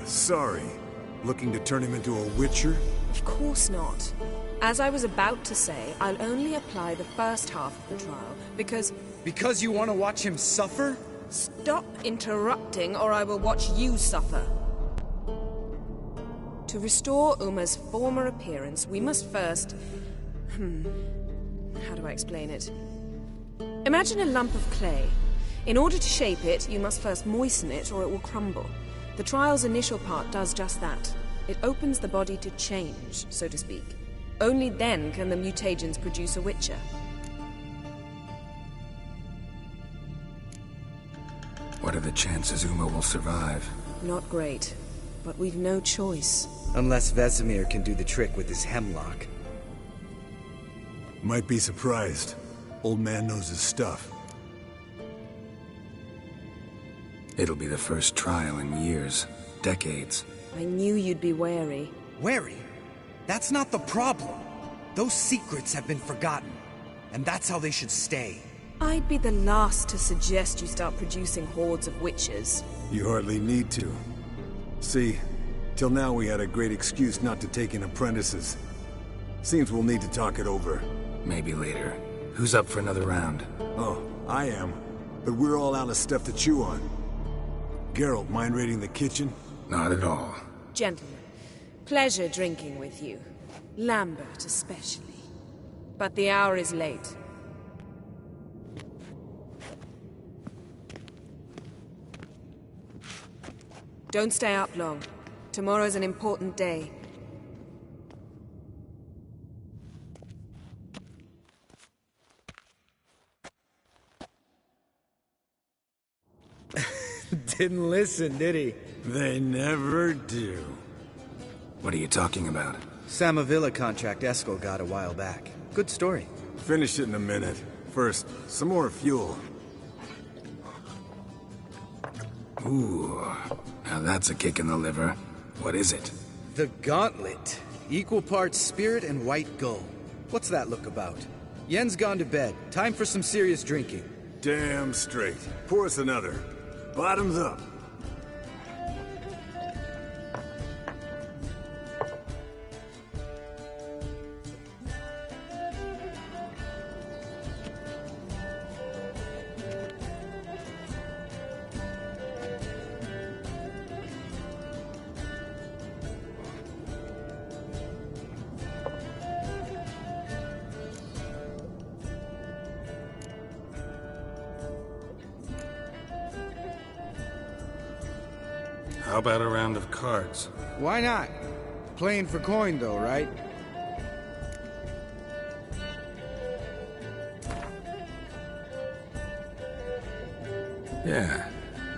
Sorry. Looking to turn him into a witcher? Of course not. As I was about to say, I'll only apply the first half of the trial, because... Because you want to watch him suffer? Stop interrupting, or I will watch you suffer. To restore Uma's former appearance, we must first... How do I explain it? Imagine a lump of clay. In order to shape it, you must first moisten it, or it will crumble. The trial's initial part does just that. It opens the body to change, so to speak. Only then can the mutagens produce a witcher. What are the chances Uma will survive? Not great, but we've no choice. Unless Vesemir can do the trick with his hemlock. Might be surprised. Old man knows his stuff. It'll be the first trial in years, decades. I knew you'd be wary. Wary? That's not the problem. Those secrets have been forgotten, and that's how they should stay. I'd be the last to suggest you start producing hordes of witches. You hardly need to. See, till now we had a great excuse not to take in apprentices. Seems we'll need to talk it over. Maybe later. Who's up for another round? Oh, I am. But we're all out of stuff to chew on. Geralt, mind raiding the kitchen? Not at all. Gentlemen, pleasure drinking with you. Lambert especially. But the hour is late. Don't stay up long. Tomorrow's an important day. Didn't listen, did he? They never do. What are you talking about? Samavilla contract Eskel got a while back. Good story. Finish it in a minute. First, some more fuel. Ooh, now that's a kick in the liver. What is it? The Gauntlet. Equal parts spirit and white gull. What's that look about? Yen's gone to bed. Time for some serious drinking. Damn straight. Pour us another. Bottoms up. How about a round of cards? Why not? Playing for coin, though, right? Yeah,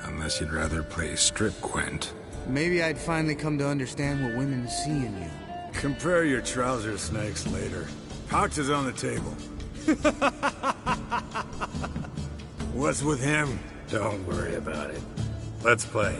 unless you'd rather play strip Gwent. Maybe I'd finally come to understand what women see in you. Compare your trouser snakes later. Pouch is on the table. What's with him? Don't worry about it. Let's play.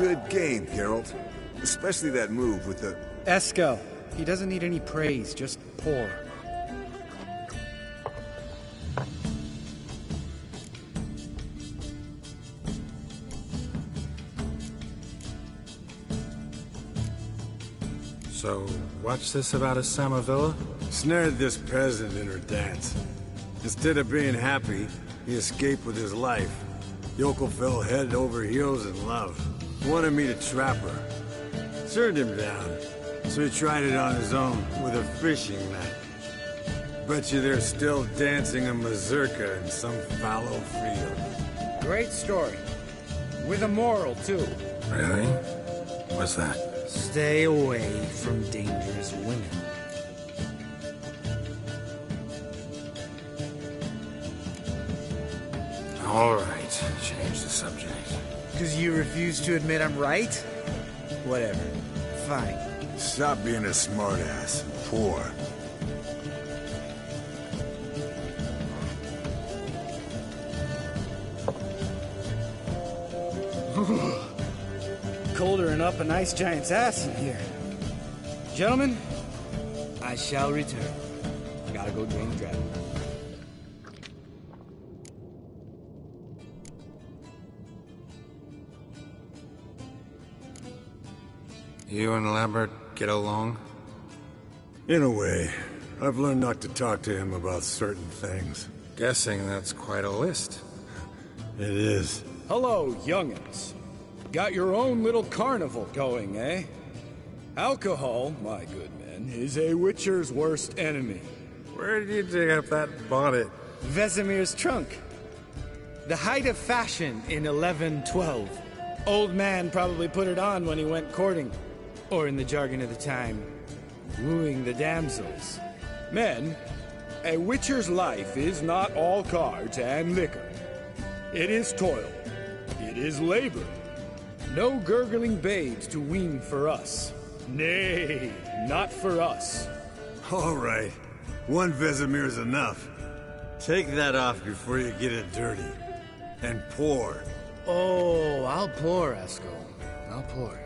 Good game, Geralt. Especially that move with the... Eskel. He doesn't need any praise, just pour. So, what's this about a Samavilla? Snared this peasant in her dance. Instead of being happy, he escaped with his life. Yoko fell head over heels in love. Wanted me to trap her. Turned him down, so he tried it on his own with a fishing net. Bet you they're still dancing a mazurka in some fallow field. Great story. With a moral, too. Really? What's that? Stay away from dangerous women. All right, change the subject. Because you refuse to admit I'm right? Whatever. Fine. Stop being a smartass. Poor. Colder and up a nice giant's ass in here. Gentlemen, I shall return. Gotta go drain the dragon. You and Lambert get along? In a way. I've learned not to talk to him about certain things. Guessing that's quite a list. It is. Hello, young'uns. Got your own little carnival going, eh? Alcohol, my good men, is a witcher's worst enemy. Where did you dig up that bonnet? Vesemir's trunk. The height of fashion in 1112. Old man probably put it on when he went courting. Or in the jargon of the time, wooing the damsels. Men, a witcher's life is not all cards and liquor. It is toil. It is labor. No gurgling babes to wean for us. Nay, not for us. All right. One Vesemir's enough. Take that off before you get it dirty. And pour. Oh, I'll pour, Eskel. I'll pour.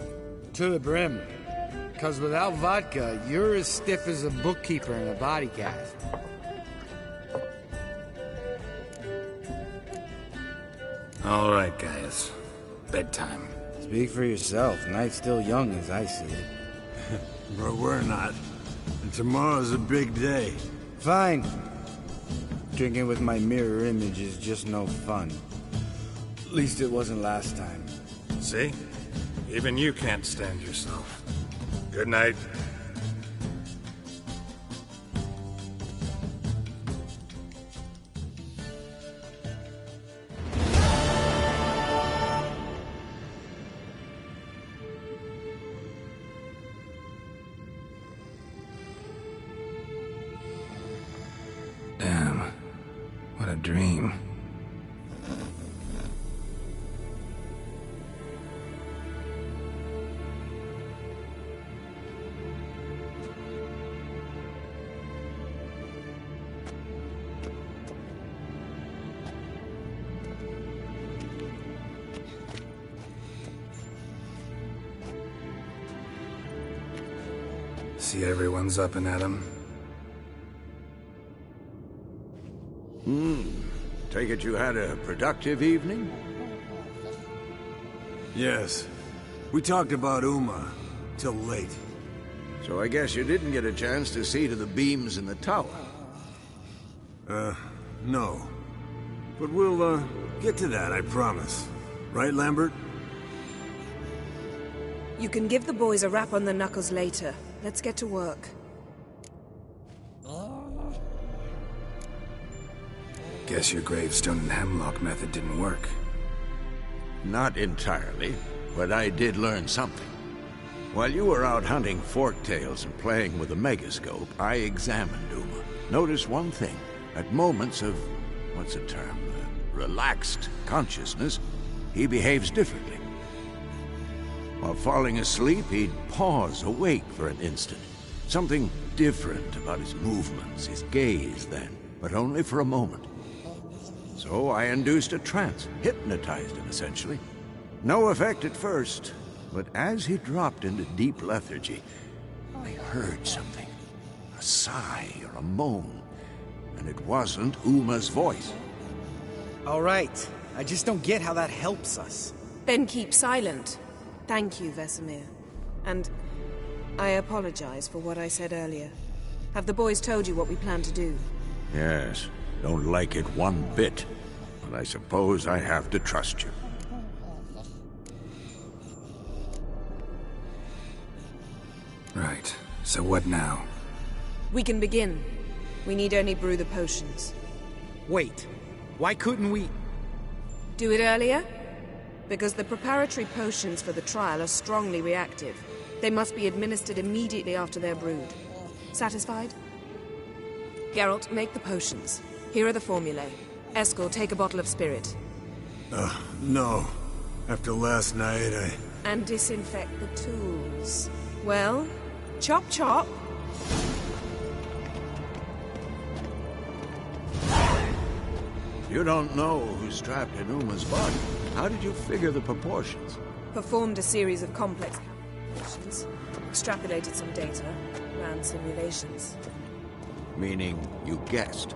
To the brim. Because without vodka, you're as stiff as a bookkeeper in a body cast. All right, guys. Bedtime. Speak for yourself. Night's still young as I see it. But we're not. And tomorrow's a big day. Fine. Drinking with my mirror image is just no fun. At least it wasn't last time. See? Even you can't stand yourself. Good night. Damn. What a dream. See everyone's up and at 'em. Take it you had a productive evening? Yes. We talked about Uma till late. So I guess you didn't get a chance to see to the beams in the tower. No. But we'll, get to that, I promise. Right, Lambert? You can give the boys a rap on the knuckles later. Let's get to work. Guess your gravestone and hemlock method didn't work. Not entirely, but I did learn something. While you were out hunting forktails and playing with a megascope, I examined Uma. Notice one thing. At moments of, what's the term, relaxed consciousness, he behaves differently. While falling asleep, he'd pause awake for an instant. Something different about his movements, his gaze then, but only for a moment. So I induced a trance, hypnotized him essentially. No effect at first, But as he dropped into deep lethargy, I heard something. A sigh or a moan. And it wasn't Uma's voice. All right. I just don't get how that helps us. Then keep silent. Thank you, Vesemir. And I apologize for what I said earlier. Have the boys told you what we plan to do? Yes. Don't like it one bit. But I suppose I have to trust you. Right. So what now? We can begin. We need only brew the potions. Wait. Why couldn't we... Do it earlier? Because the preparatory potions for the trial are strongly reactive. They must be administered immediately after they're brewed. Satisfied? Geralt, make the potions. Here are the formulae. Eskel, take a bottle of spirit. No. After last night, And disinfect the tools. Well, chop chop. You don't know who's trapped in Uma's body. How did you figure the proportions? Performed a series of complex calculations. Extrapolated some data. Ran simulations. Meaning you guessed.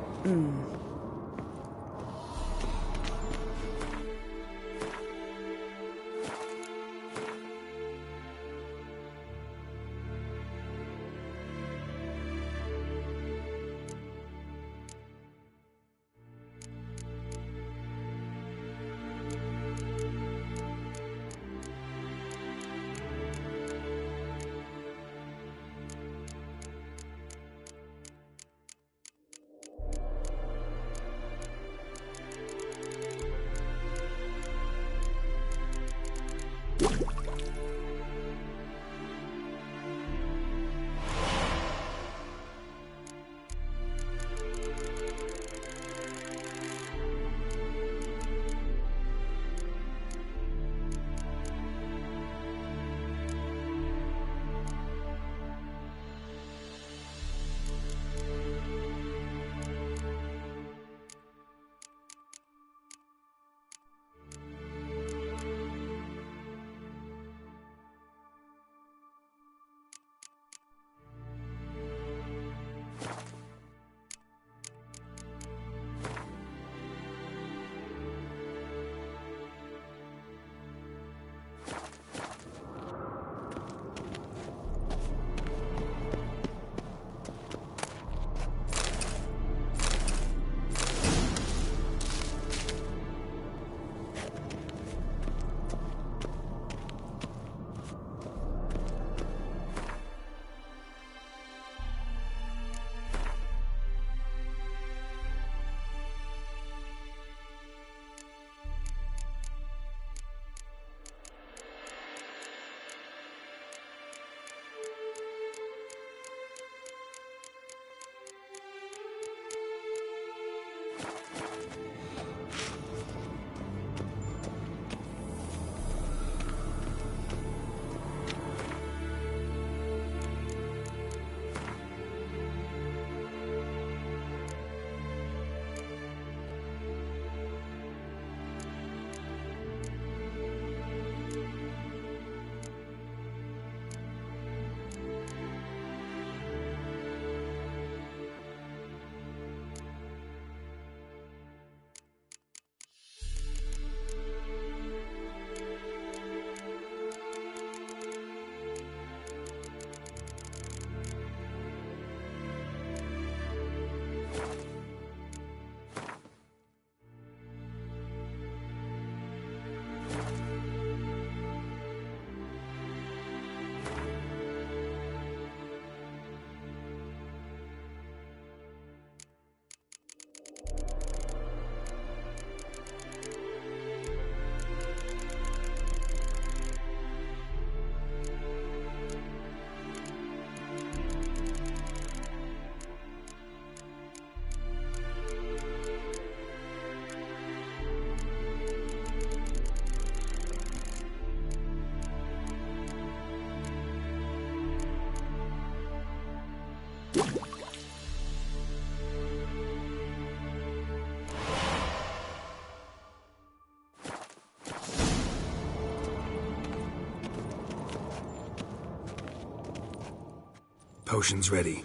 Potion's ready.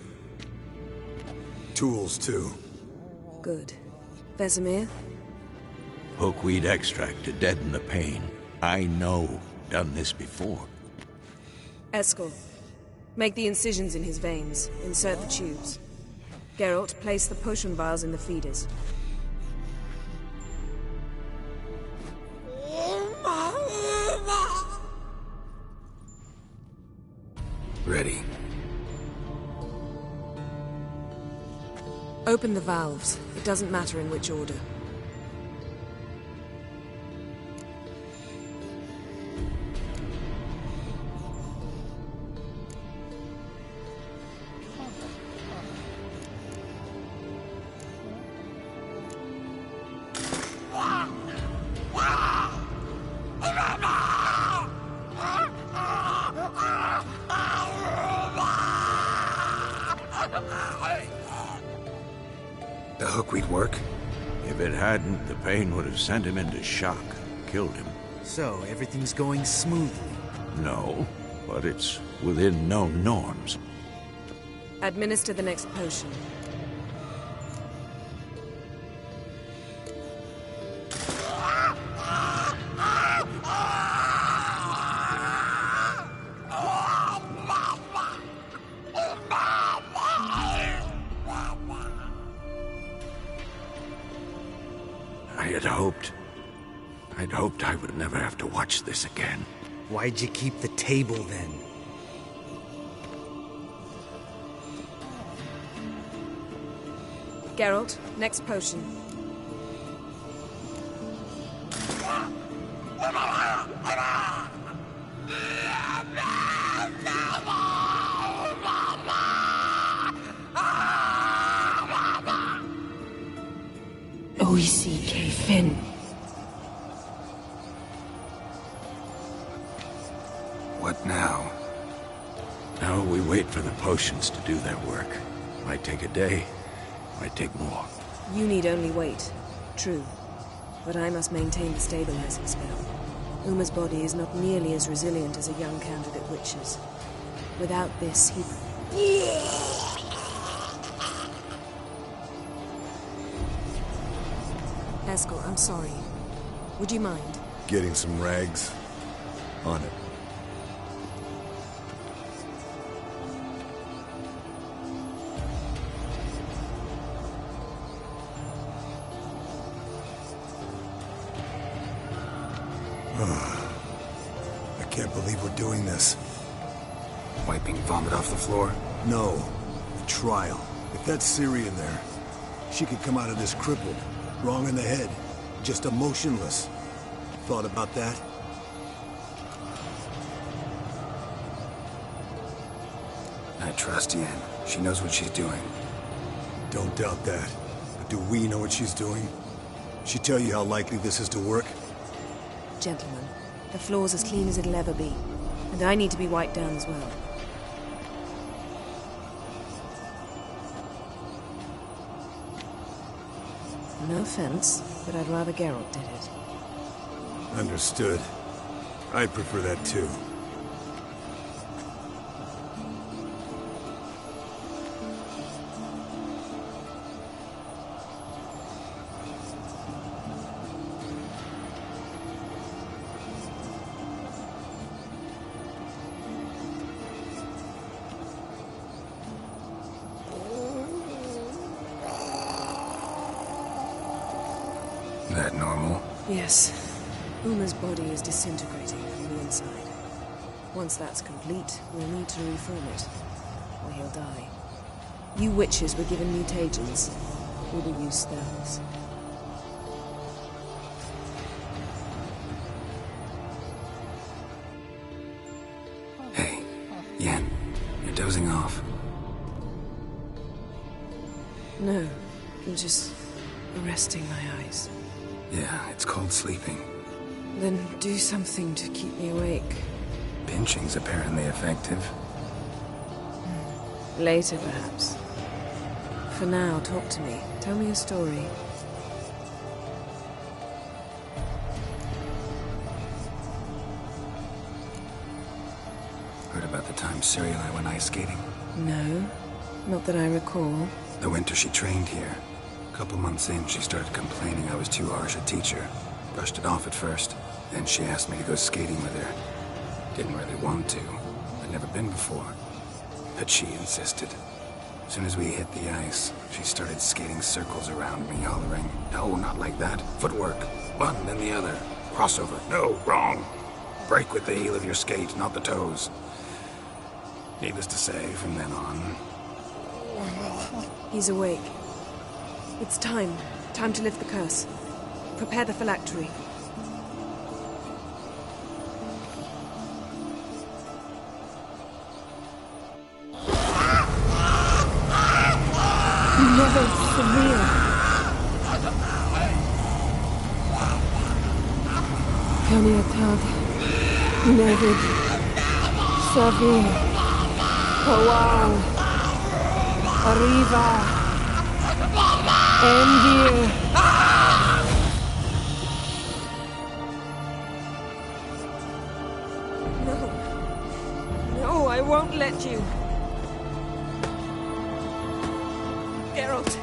Tools, too. Good. Vesemir? Hookweed extract to deaden the pain. I know. Done this before. Eskel, make the incisions in his veins. Insert the tubes. Geralt, place the potion vials in the feeders. Ready. Open the valves. It doesn't matter in which order. The hookweed work? If it hadn't, the pain would have sent him into shock, killed him. So, everything's going smoothly. No, but it's within known norms. Administer the next potion. I'd hoped I would never have to watch this again. Why'd you keep the table then? Geralt, next potion. Oisi Fin. What now? Now we wait for the potions to do their work. Might take a day, might take more. You need only wait. True. But I must maintain the stabilizing spell. Uma's body is not nearly as resilient as a young candidate witch's. Without this, he... Eskel, I'm sorry. Would you mind? Getting some rags? On it. I can't believe we're doing this. Wiping vomit off the floor? No. The trial. If that's Ciri in there, she could come out of this crippled, wrong in the head, just emotionless. Thought about that? I trust Yen. She knows what she's doing. Don't doubt that. But do we know what she's doing? She tell you how likely this is to work? Gentlemen, the floor's as clean as it'll ever be. And I need to be wiped down as well. No offense, but I'd rather Geralt did it. Understood. I'd prefer that too. That normal? Yes. Uma's body is disintegrating from the inside. Once that's complete, we'll need to reform it, or he'll die. You witches were given mutagens. We will use spells. Hey, Yen, you're dozing off. No, I'm just resting my eyes. Yeah, it's called sleeping. Then do something to keep me awake. Pinching's apparently effective. Later, perhaps. For now, talk to me. Tell me a story. Heard about the time Ciri and I went ice skating? No, not that I recall. The winter she trained here. A couple months in, she started complaining I was too harsh a teacher. Brushed it off at first. Then she asked me to go skating with her. Didn't really want to. I'd never been before. But she insisted. As soon as we hit the ice, she started skating circles around me, hollering, "No, not like that. Footwork. One, then the other. Crossover. No, wrong. Break with the heel of your skate, not the toes." Needless to say, from then on... He's awake. It's time. Time to lift the curse. Prepare the phylactery. Never severe. Caniatad. Nevid. Severe. Kowal. Arriva. Endir. No. No, I won't let you. Geralt,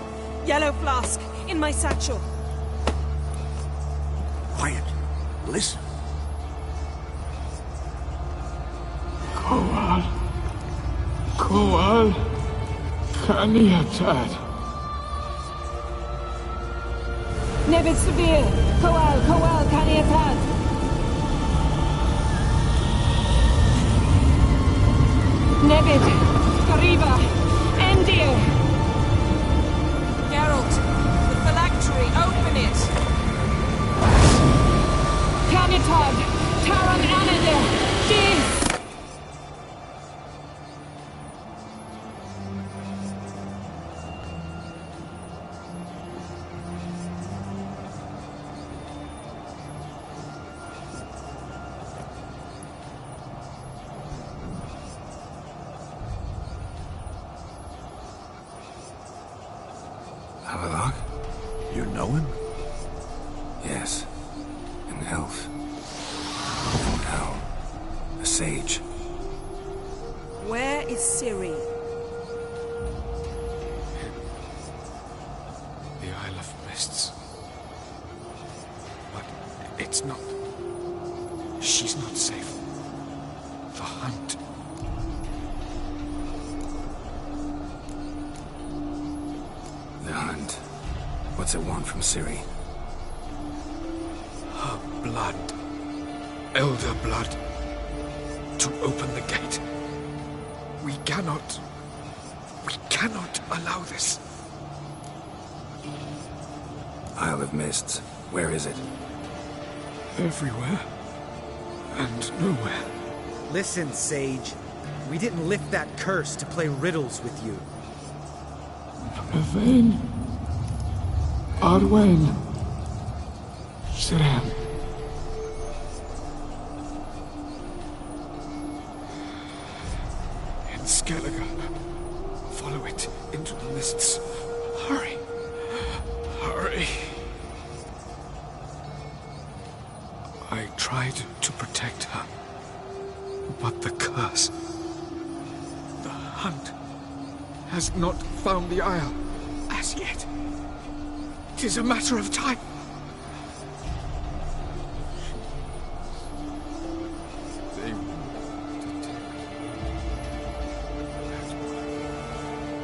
yellow flask, in my satchel. Quiet. Listen. Kowal. Kowal. Kaniatad. Nevid severe. Kowal. Kowal. Caniatad. Nevid. Arriva. Endir. Geralt, the phylactery, open it! Caniatad. Taran Anadir. Dis. Havelock? You know him? Yes. An elf. And now, a sage. Where is Ciri? The Isle of Mists. But it's not... She's not safe. The hunt. The hunt. What's it want from Ciri? Her blood. Elder blood. To open the gate. We cannot allow this. Isle of Mists. Where is it? Everywhere. And nowhere. Listen, Sage. We didn't lift that curse to play riddles with you. Evain. Arwen. Siram. In Skellige. Follow it into the mists. Hurry. Hurry. I tried to protect her. But the curse... The hunt... has not found the Isle as yet. It is a matter of time. They will detect.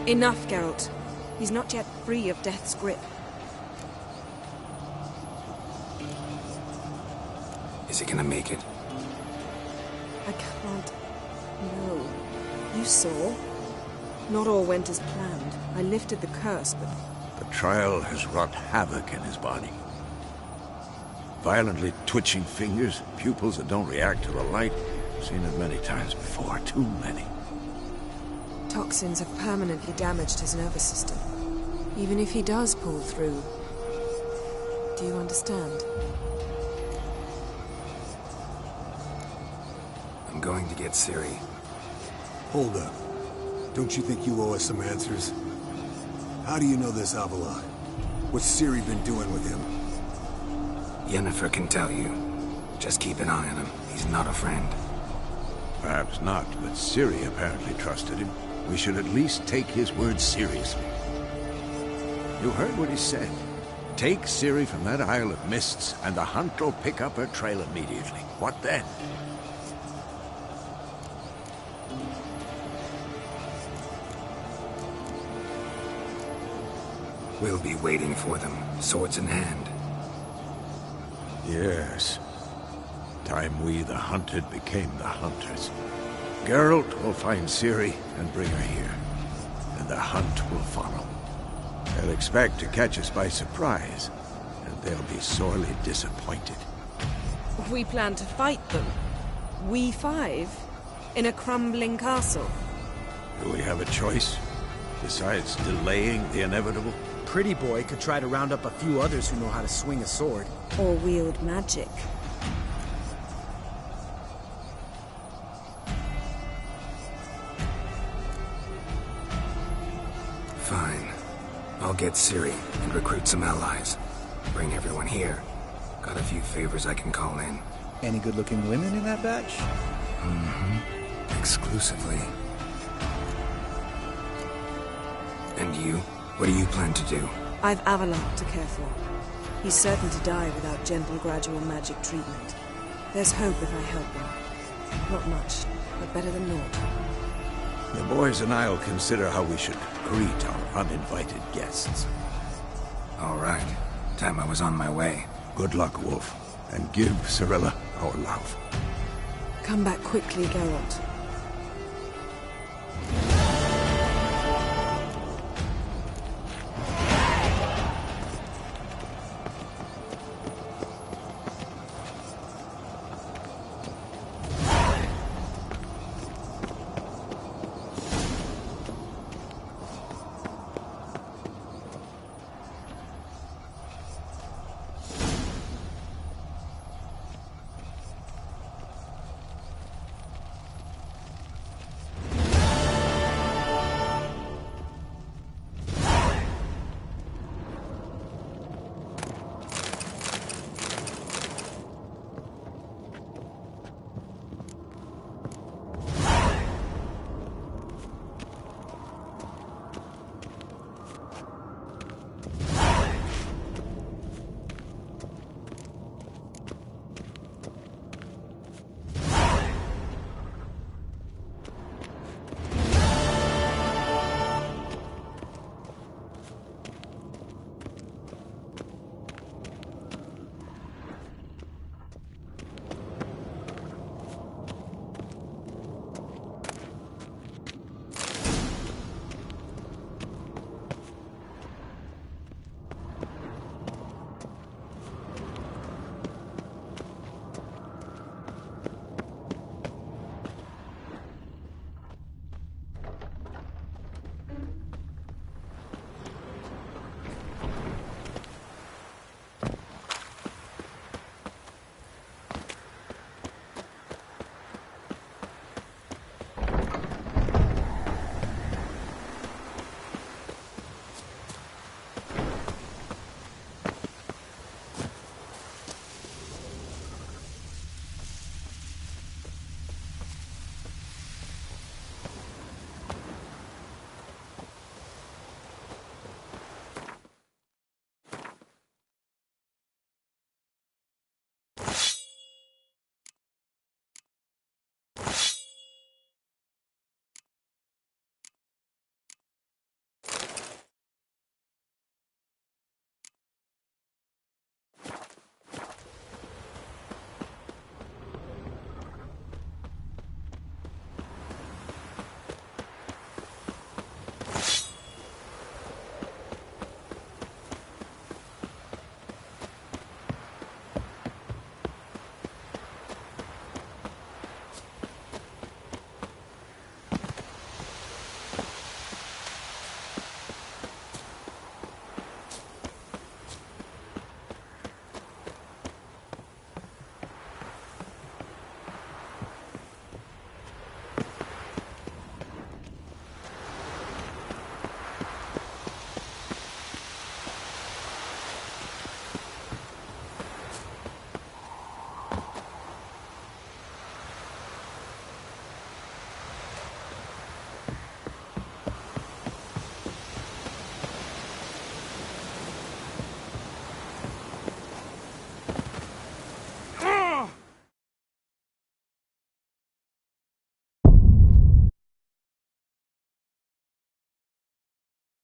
Enough, Geralt. He's not yet free of death's grip. Is he gonna make it? I can't... No. You saw? Not all went as planned. I lifted the curse, but... The trial has wrought havoc in his body. Violently twitching fingers, pupils that don't react to the light. Seen it many times before, too many. Toxins have permanently damaged his nervous system. Even if he does pull through... Do you understand? I'm going to get Ciri. Hold up. Don't you think you owe us some answers? How do you know this Havelock? What's Ciri been doing with him? Yennefer can tell you. Just keep an eye on him. He's not a friend. Perhaps not, but Ciri apparently trusted him. we should at least take his words seriously. You heard what he said. Take Ciri from that Isle of Mists, and the hunt will pick up her trail immediately. What then? We'll be waiting for them, swords in hand. Yes. Time we, the hunted, became the hunters. Geralt will find Ciri and bring her here, and the hunt will follow. They'll expect to catch us by surprise, and they'll be sorely disappointed. We plan to fight them. We five? In a crumbling castle? Do we have a choice, besides delaying the inevitable? Pretty boy could try to round up a few others who know how to swing a sword. Or wield magic. Fine. I'll get Ciri and recruit some allies. Bring everyone here. Got a few favors I can call in. Any good-looking women in that batch? Mm-hmm. Exclusively. And you? What do you plan to do? I've Avalok to care for. He's certain to die without gentle, gradual magic treatment. There's hope if I help him. Not much, but better than naught. The boys and I'll consider how we should greet our uninvited guests. All right. Time I was on my way. Good luck, Wolf. And give Cirilla our love. Come back quickly, Geralt.